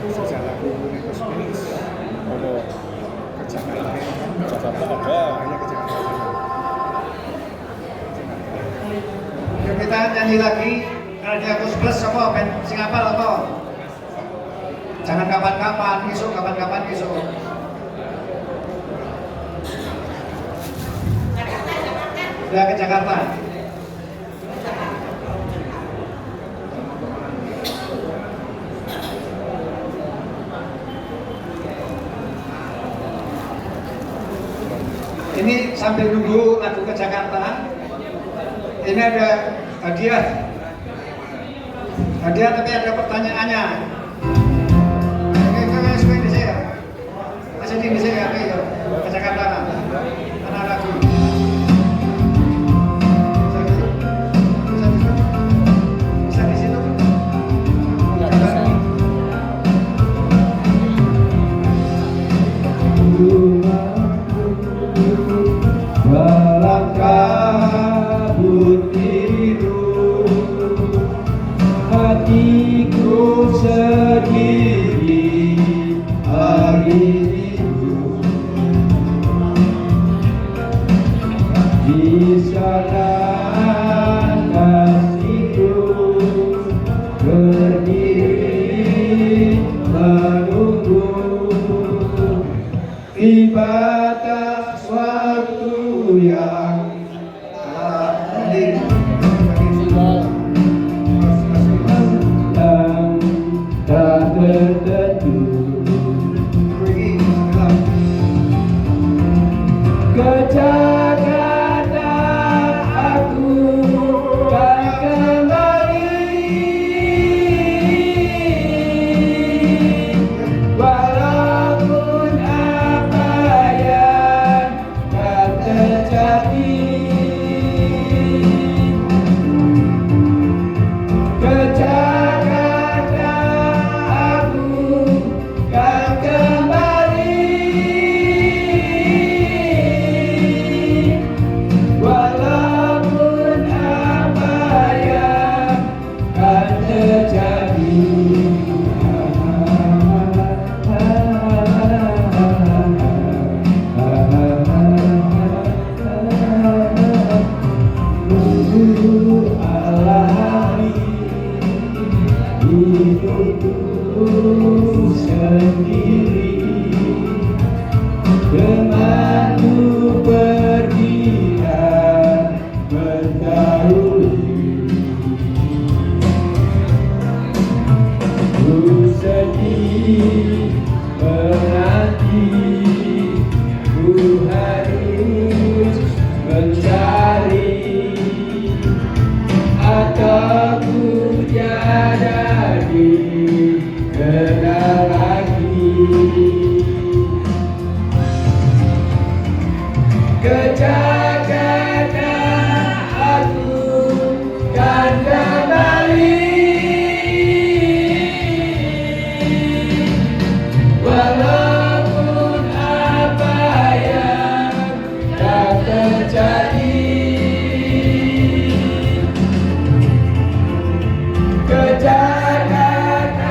sejak lagu Universe Finish Ada ke Jakarta ini kan Jakarta ada. hanya ke Jakarta. Yuk kita nyanyi lagi. Kalau di Agus Plus apa? Sing apal apa? Jangan kapan-kapan, besok kapan-kapan besok. Sudah ke Jakarta. Ini sambil nunggu lagu ke Jakarta. Ini ada hadiah. Hadiah tapi ada pertanyaannya. Oke, di sini ya. Masih di sini ya, ke Jakarta. Anak lagu. Bisa di situ. Dalam kabut biru, hatiku sendiri hari itu. Di sana kasihku berdiri menunggu. Tiba tak suatu yang datang tak tertentu. Ke Jakarta aku kan kembali, walaupun apa yang kan terjadi. Ke Jakarta aku kan kembali, walaupun apa yang kan terjadi. Menunggu alami hidupku sendiri, temanku pergi dan mendahului. Ku sedih menanti, ku harus mencari, atau ku tiada dikenal lagi. Ke Jakarta aku kan kembali, walaupun apa yang tak terjadi. Ke Jakarta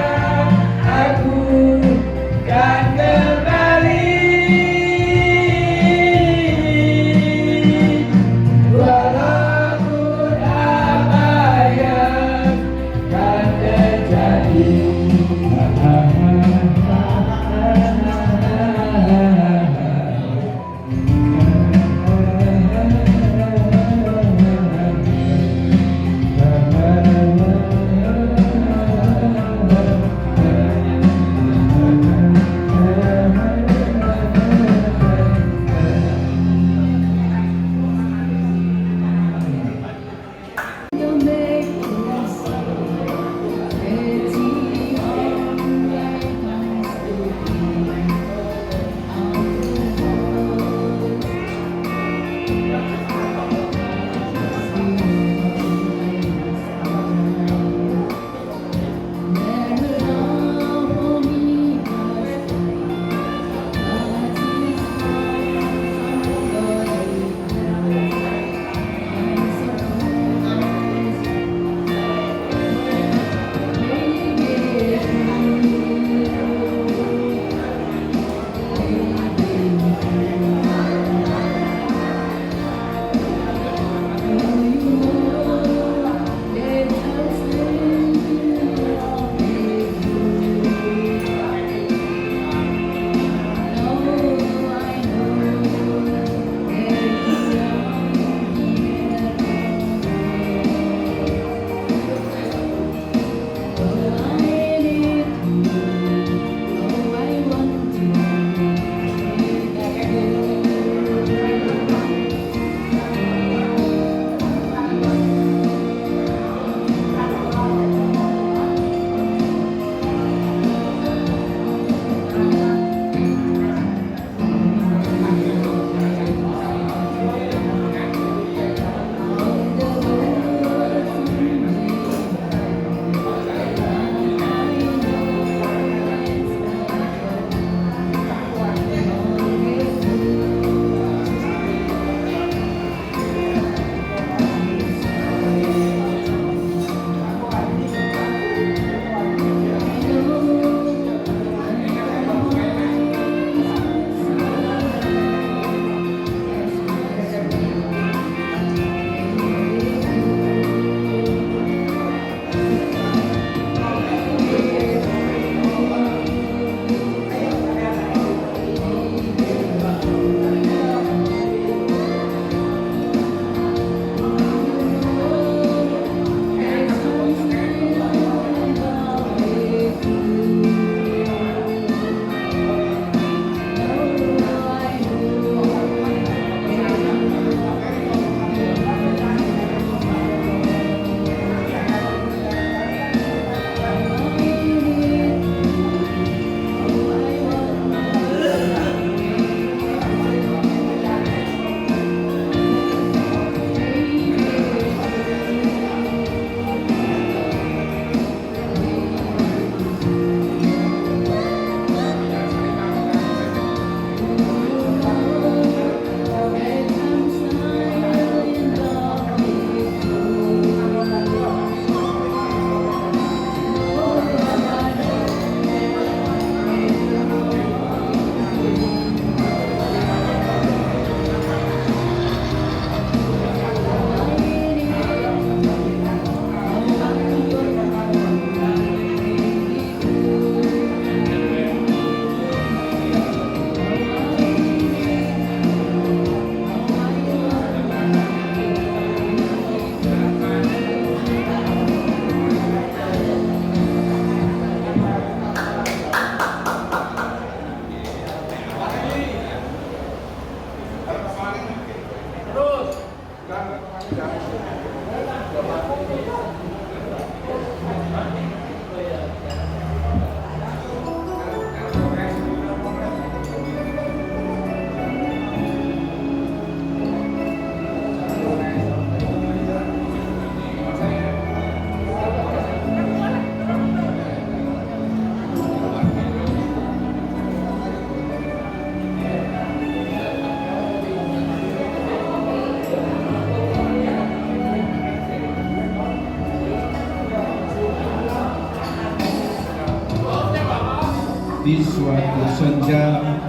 di suatu senja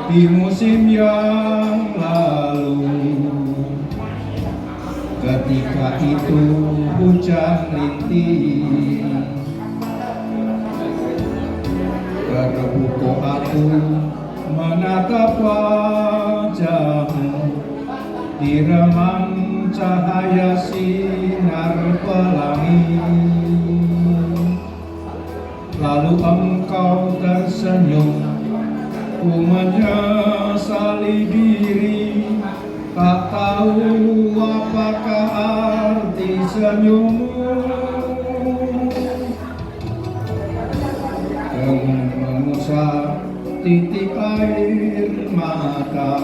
di musim yang lalu. Ketika itu hujan rintih, terbuka aku menatap wajahmu di remang cahaya sinar pelangi. Lalu engkau tersenyum, ku menyesali diri, tak tahu apakah arti senyummu. Dengan mengusap titik air mata,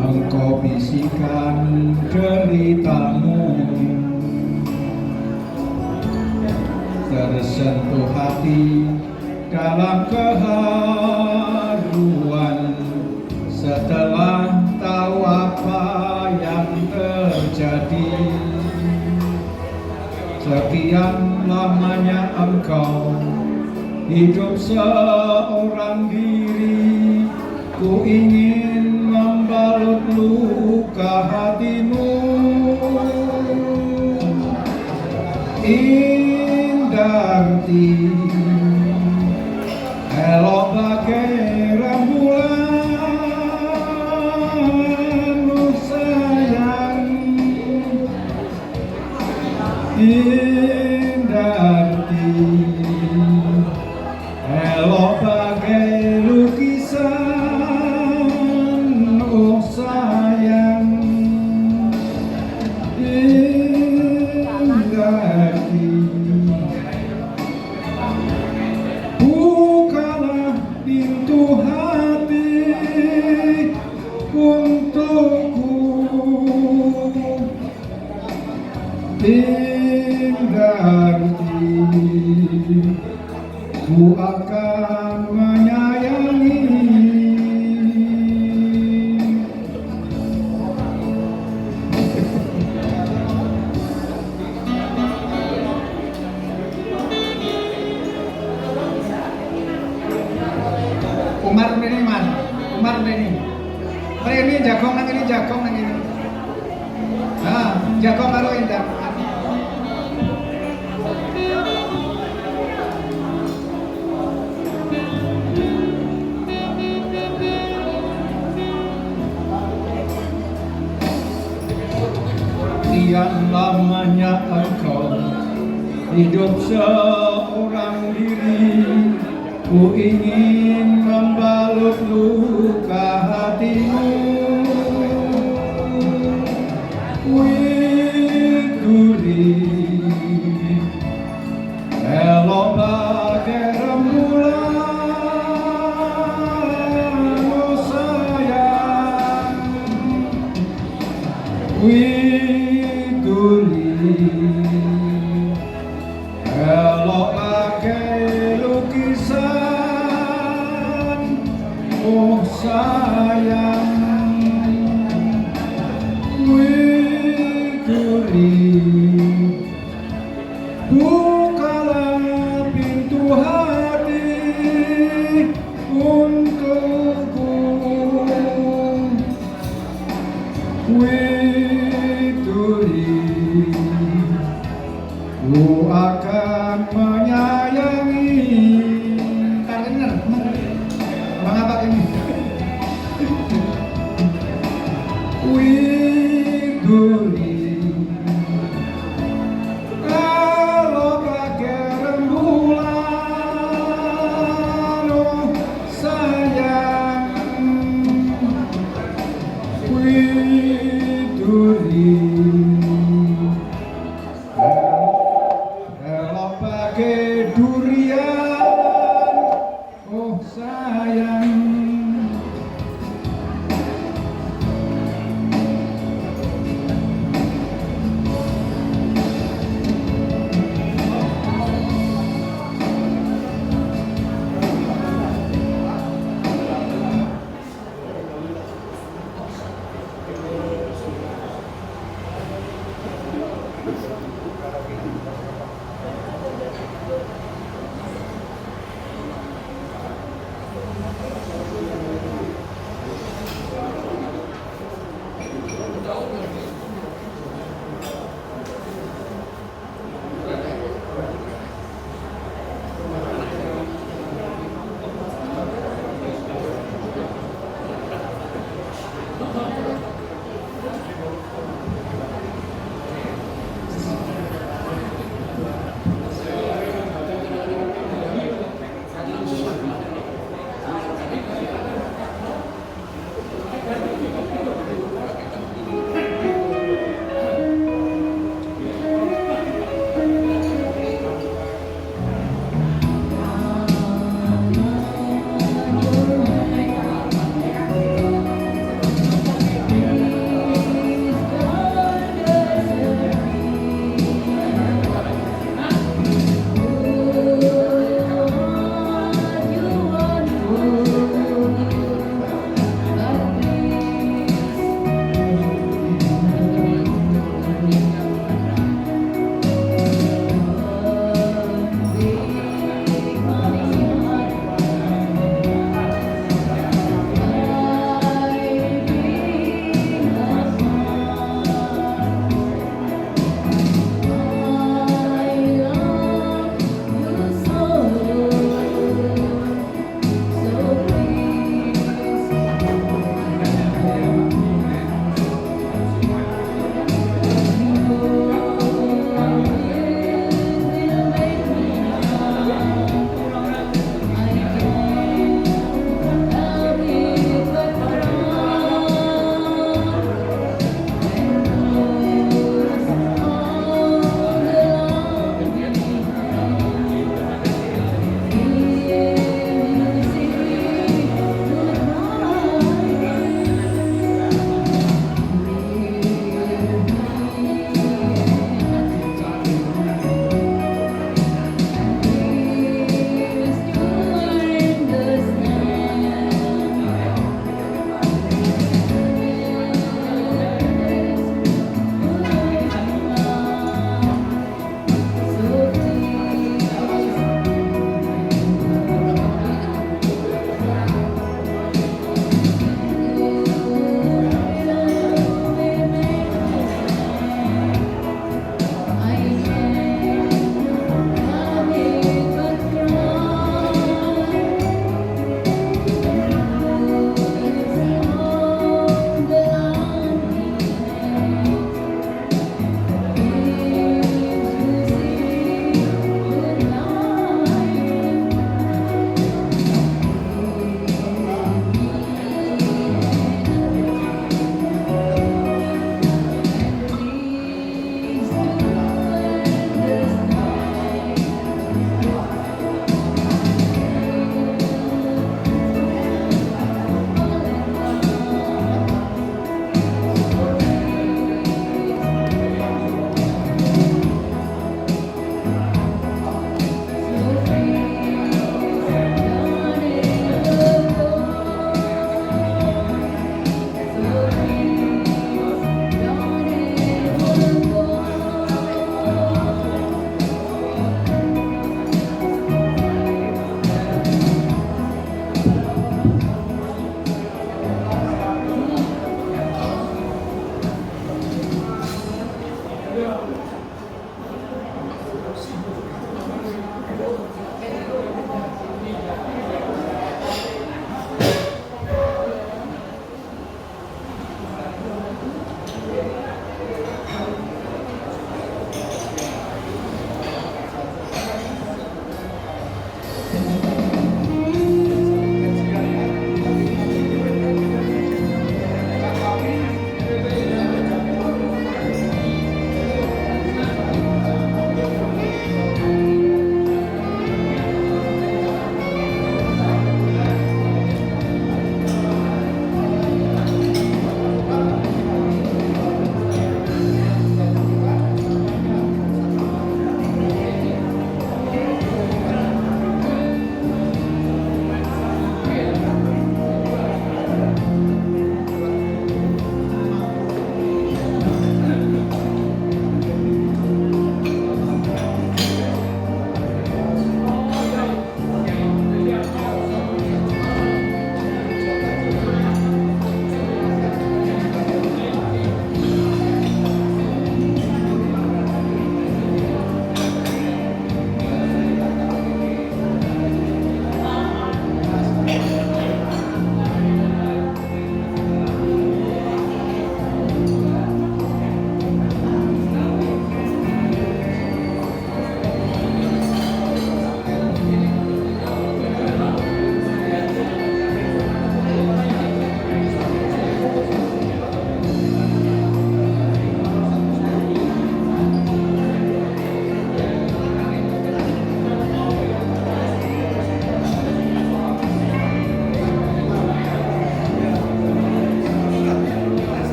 engkau bisikan deritamu. Tersentuh hati dalam keharuan setelah tahu apa yang terjadi. Sekian lamanya engkau hidup seorang diri, ku ingin membalut luka hatimu. Indarti, elok bagai rembulan, oh sayang. Indarti, elok bagai lukisan, oh sayang. Indarti, bukalah pintu hati untukku. Indarti, ku akan menyayangi. Umar ini man, Umar ini. Ini jagong nang ini, jagong nang ini. Ah, jagong karo Indah. Sekian lamanya engkau hidup seorang diri, ku ingin membalut luka hatimu. Widuri, elok bagai rembulan, oh sayang. Widuri, elok bagai lukisan, oh sayang. Widuri, bukalah pintu hati untukku. Widuri, ku akan menyayangi. Karena mengapa ini? Widuri, kalau bagai rembulan, oh sayang. Widuri, elok bagai durian, oh sayang.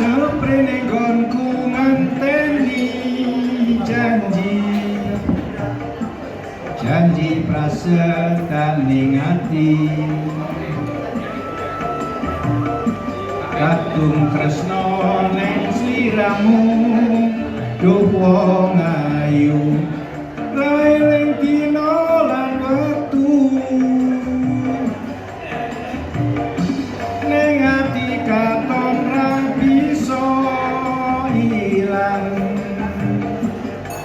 Seprene nggonku ngenteni janji prasetani ati kadung tresno ning sliramu duh wong ayu rae ning dina lan wektu ning ati katon ra bisa ilang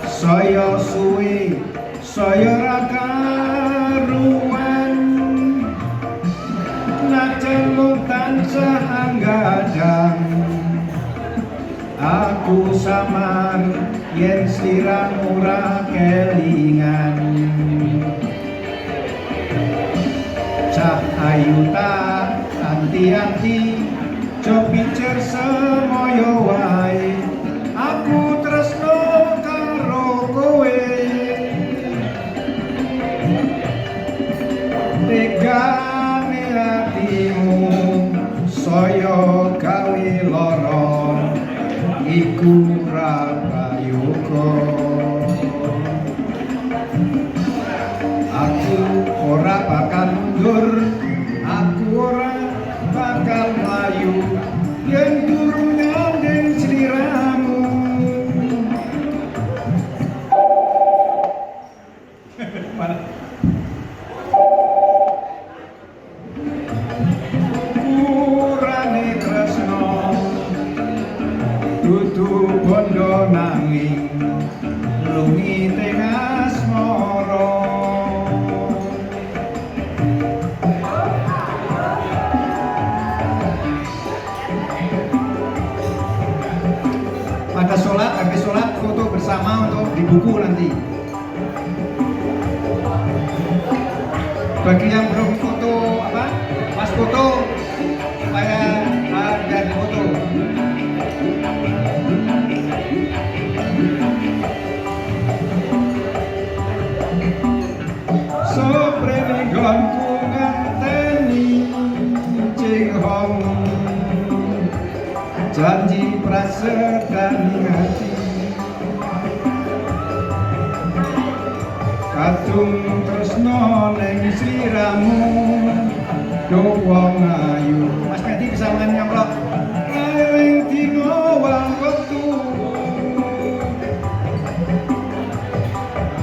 saya suwe saya ra karuan najan mung tansah anggadang aku samar yen sliramu ra kelingan cah ayu tak anti-anti copicer semoyo wae aku tresno karo kowe tegane atimu saya gawe lara iku ra prayoga aku ora bakal mundur aku ora bakal mlayu yen durung ngandeng sliramu kurane tresno dudu bondo nanging lungi teng asmara pada sholat, habis sholat foto bersama untuk di buku nanti. Bagi yang belum foto pas foto supaya biar di foto. Soprene nggonku ngenteni cinghong janji prasetani ati kadung tresno ning sliramu do wong ayu Mas Pedi bisa main nyamplok ning dina wang wektu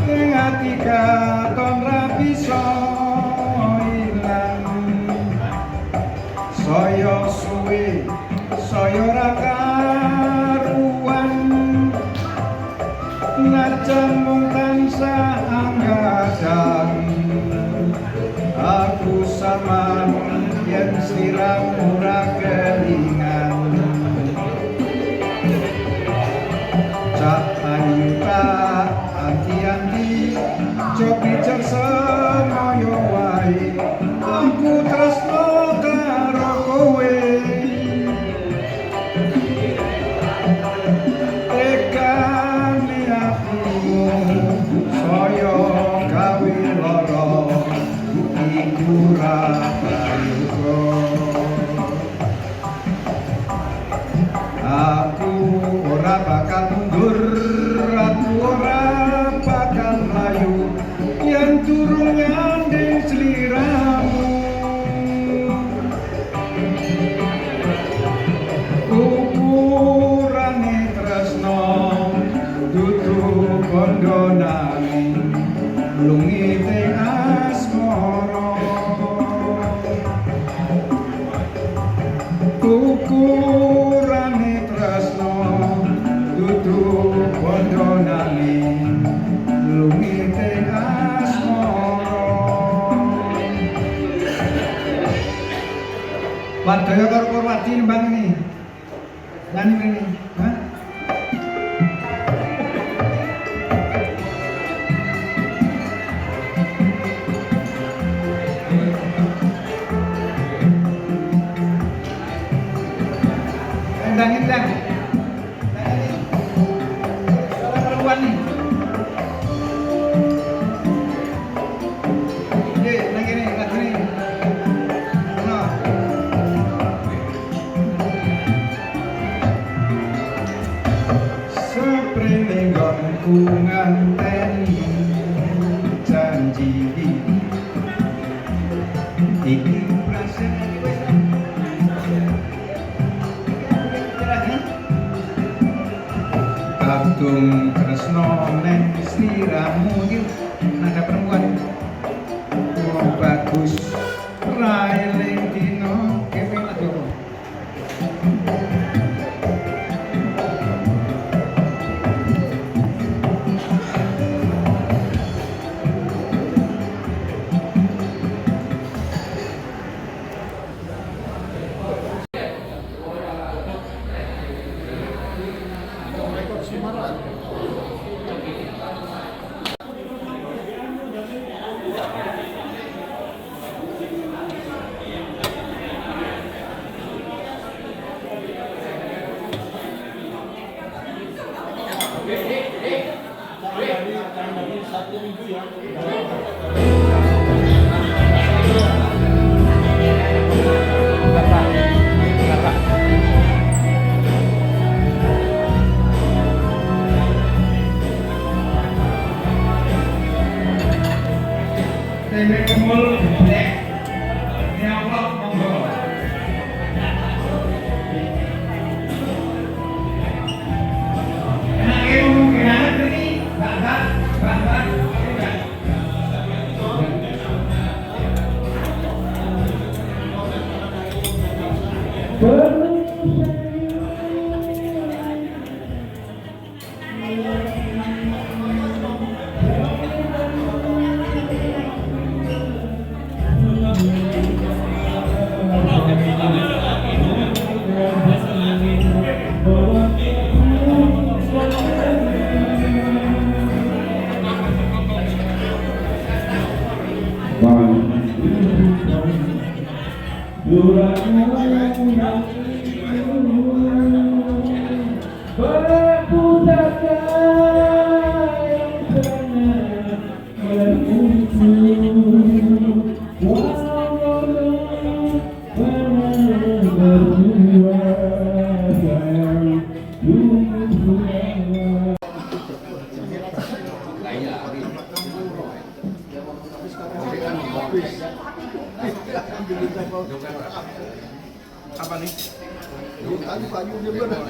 ing ati katon ra bisa ilang saya suwe saya ra karuan najan mung tansah anggadang aku samar yen sliramu ra kelingan cak ayu tak anti-anti cobi cer semoyo wae aku tresno karo kowe tegane atimu saya gawe lara iku ra prayoga aku ora bakal mundur aku ora bakal mlayu yen durung nyanding sliramu ukurane tresno dudu bondo nanging lungi teng asmara ukurane tresno dudu bondo nanging lungi teng asmara Wadaya karo Purwati nembang ini nyanyi ini ha? Endang-endang suara perempuan nih lagi nih no. Aku ngenteni janji iki prasane wis kadung tresno neng sliramu iki nada perempuan oh bagus railing dino keping lagi apa tempe kemul geblek ya Allah monggo enake ngomong kira ini mbak Apa nih? Tadi Pak Yu dia benar.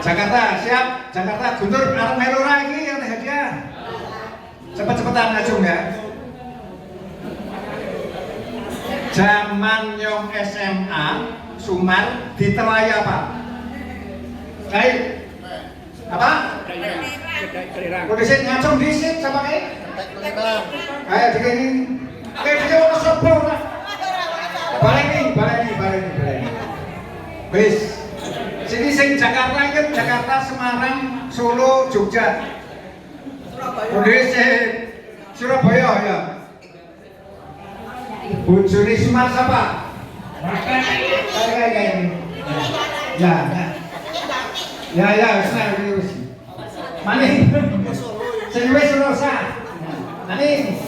Jakarta siap, Jakarta Guntur arep melu ra iki yang hadiah. Cepet-cepetan ngajung ya. Zaman nyong SMA Sumar ditelai apa? Baik. Apa? Udah sih ngacung disik sama kayak. Kayak begini. Kayak dia mau sobor. Balik nih. Wis. Sini sing Jakarta kan Jakarta, Semarang, Solo, Jogja. Surabaya. Surabaya ya. Bojone Sumar siapa? Kayak ini. Ya, wis. Maning. Sing wis rosa. Maning.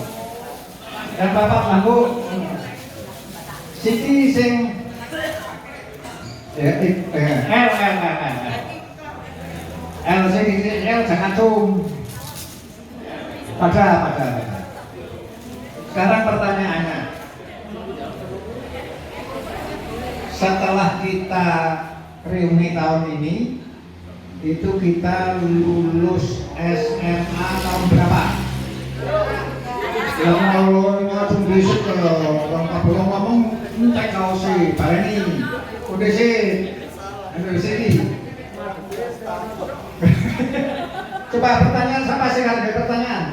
Dan Bapak Manggu. Siti sing L jangan cum. Pada. Sekarang pertanyaannya, setelah kita reuni tahun ini, itu kita lulus SMA tahun berapa? Yang mau ngacung besok kalau orang Papua ngomong entek kau sih, bareng udah sih, sini. Coba pertanyaan siapa sih ada pertanyaan?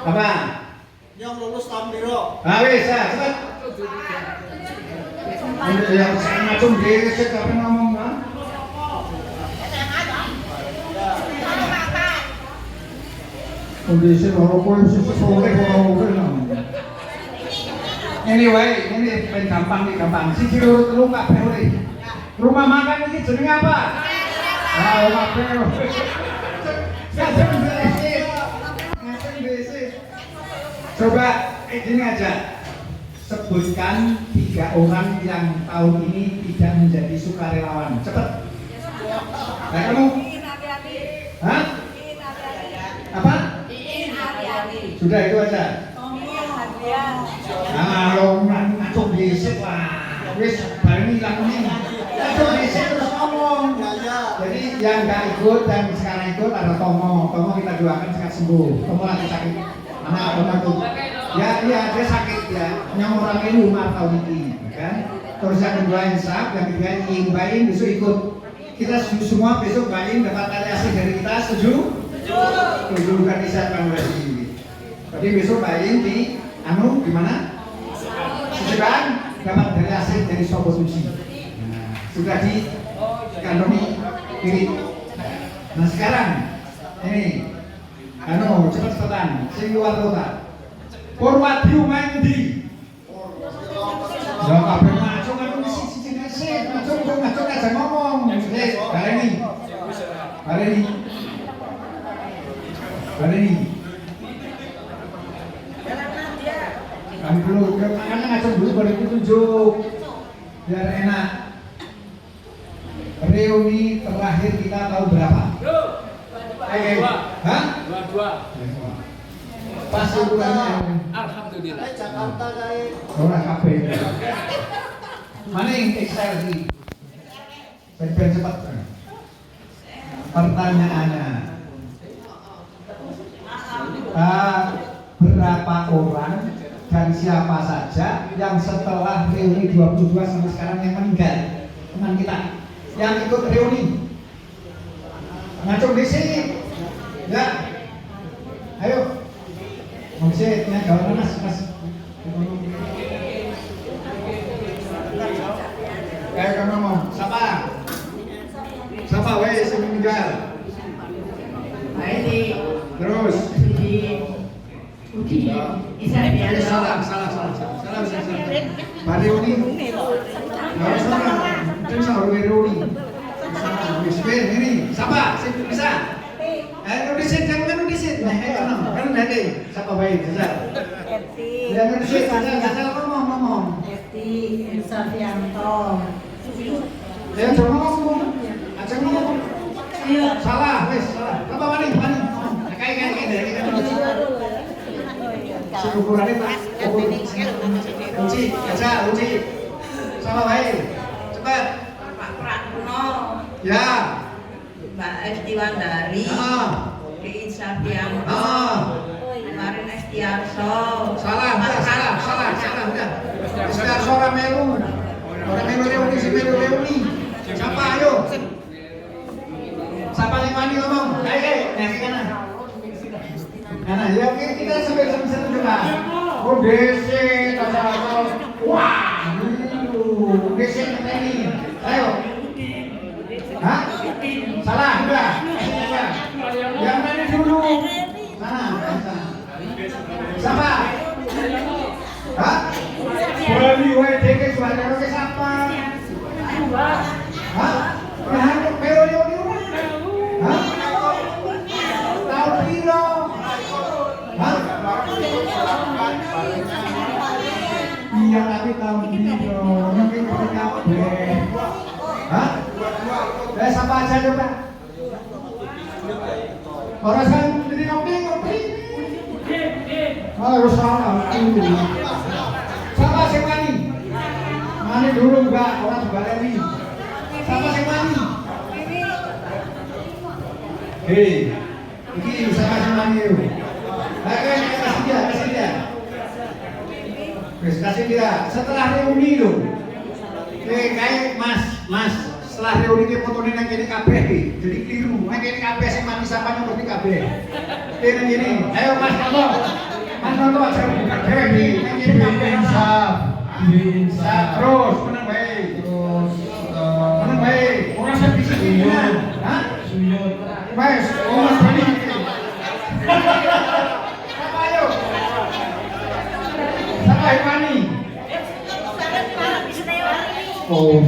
Apa? Yang lulus tahun biru. Bisa, cepat. Yang ngacung besok apa ngomong kan? Kondisi loro kowe sing sore ora. Ini wae, ini ben gampang iki gampang. Siji loro telu kabeh ora. Rumah makan ini jenenge apa? Ah, rumah beo. Ngajeng besit. Coba ini aja. Sebutkan 3 orang yang tahun ini tidak menjadi sukarelawan. Cepet. Nah, kamu? Hah? Apa? Sudah itu aja. Nah, lo ngacung besit lah. Wis bareng ilangnya. Ngacung besit terus ngomong. Jadi yang nggak ikut dan sekarang ikut ada Tomo. Tomo kita doakan cepat sembuh. Tomo lagi sakit. Anak Tomo tuh. Ya, iya dia sakit ya. Yang orang ini umar tahun ini, kan? Terus yang kedua insaf, yang ketiga Baim besok ikut. Kita semua besok Baim dapat tali asih dari kita, setuju? Setuju kan disiapkan oleh ini. Jadi besok Baim di di mana? Sesuai dapat dari asih dari Sobo Suci. Nah, sudah dikantongi kiri. Nah sekarang ini, cepat-cepatan, sing luar kota. Purwadi main di. Ya kabeh macung anu siji-siji macung aja ngomong. Baleni. Kan dulu makanya ngacung dulu baru ditunjuk. Biar enak. Reuni terakhir kita tahu berapa? 2. Hah? 2. Pas ukurannya. Alhamdulillah. Jakarta kayak Orang kabeh. Mana yang Excel sih? Ben cepat. Pertanyaannya. Berapa orang dan siapa saja yang setelah reuni 22 sampai sekarang yang meninggal? Teman kita yang ikut reuni. Ngacung di sini. Ya. Ayo. Maksudnya gawanan mas. Kayak kamu ngomong, siapa weh yang meninggal? Ini Terus. Udi Isabianto. Salah. Bari Uni. Nggak salah. Jangan salah Uni. Salah. Ini siapa? Bisa. Nulisin, jangan nulisin. Kan nanti siapa baik? Bisa. Jangan nulisin, jangan ngomong. Eti Isabianto. Ya coba ngomong. Aja ngomong. Salah, wes salah. Apa mani? Kayak dari kan. Ukurannya tak. Uji. Sama baik. Cepat. Pak Pratno. Ya. Mbak Esti Wandari. Di Isabianto. Kemarin Estiarso. Salah. Udah. Estiarso orang Melu Leuni, si Melu Leuni. Siapa ayo? Siapa yang mani ngomong? Ayo, kanan. Ya oke, kita sampai juga. Oh, DC, wah, DC ini. Ayo. Hah? Salah, udah. Yang mana dulu? Sana. Siapa? Hah? Bali WDK suara ke siapa? Hah? Nah, Leuni. Hah? Tahu piro? Hah? Iya tapi tahun piro, mungkin kabeh. Hah? Siapa aja coba? Orang kan jadi ngopi. Harus salah. Siapa sih mani? Mani dulu enggak, orang juga Leuni. Siapa sih mani? Hei, ini siapa sih mani yuk? Kasih dia. Kasih dia. Setelah reuni loh. Kayak mas. Setelah reuni ke fotonya yang ini kabeh. Jadi keliru. Yang ini kabeh sih mani siapa yang berarti kabeh. Ini. Ayo mas kamu. Mas nonton aja buka dewe nih. Yang ini kabeh insaf. Terus menang baik. Orang saya bisa gimana? Hah? Mas, mas Bani. Oh.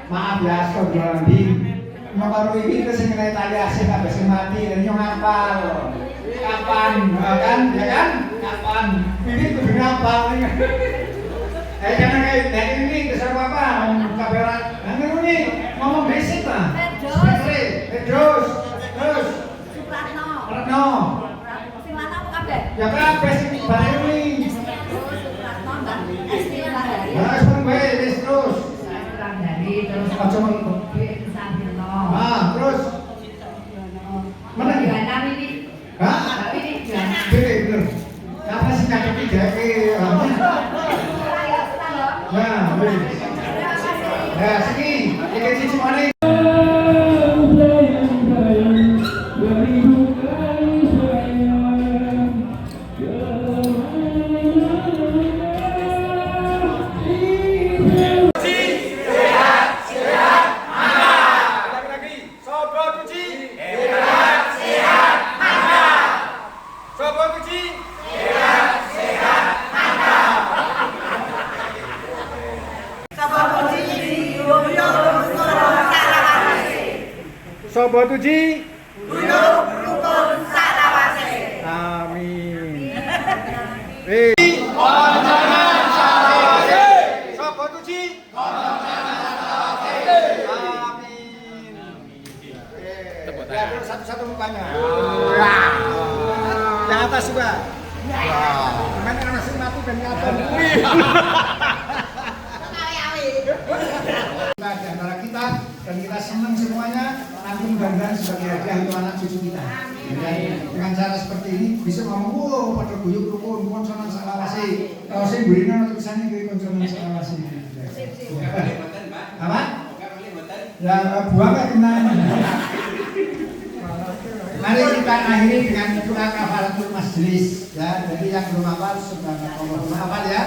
Maaf ya, saudara Andi. Nyong baru ini terus mengenai tali asih habis mati dan nyong hafal. Kapan, kan? Ya kan? Kapan? Ini kudu hafal. Jangan kayak ini kesal apa? Kabaran. Nanti ini ngomong basic lah. Terus. Supratno. Sing lanang apa kabeh? Ya kabeh sing bareng ini. Supratno Mbak Esti Wulandari. Ya sekarang baik terus. Wulandari terus Aja menurut. Sabirno. Terus. Mana ya? Gimana ini? Hah? Ini gimana? Bener. Apa sih cakep tiga Nah, wis. Ya, sini. Iki siji mana? Sobat uji Rukun salawase. Amin. Sobat uji Amin. Ya, terus satu-satu mukanya. Yang atas juga. Mana masih mati dan ngapa? Di antara kita dan kita senang semuanya nanti mudah-mudahan sebagai hadiah untuk anak cucu kita. Dengan cara seperti ini bisa ngomong, wow, pada guyub rukun konsonan salawase. Kalau saya berikan tulisannya ke konsonan salawase. Apa? Ya buang kan kena. Mari kita akhiri dengan doa kafaratul majlis. Ya, jadi yang belum hafal sudah hafal ya.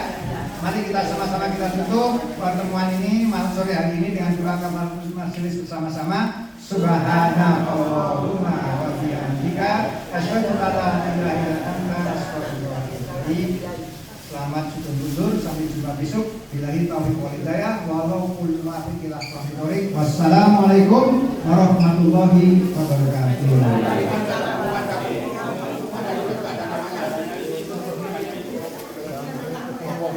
Mari kita sama-sama kita tutup pertemuan ini malam sore hari ini dengan doa kafaratul majlis bersama-sama. Subhanallahumma wa bihamdika asyhadu an la ilaha illa anta astaghfiruka wa atubu ilaik. Selamat syukur sampai jumpa besok. Billahi taufiq wal hidayah. Wallahul muwaffiq ila aqwamit thoriq. Wassalamualaikum warahmatullahi wabarakatuh.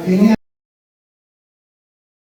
Ini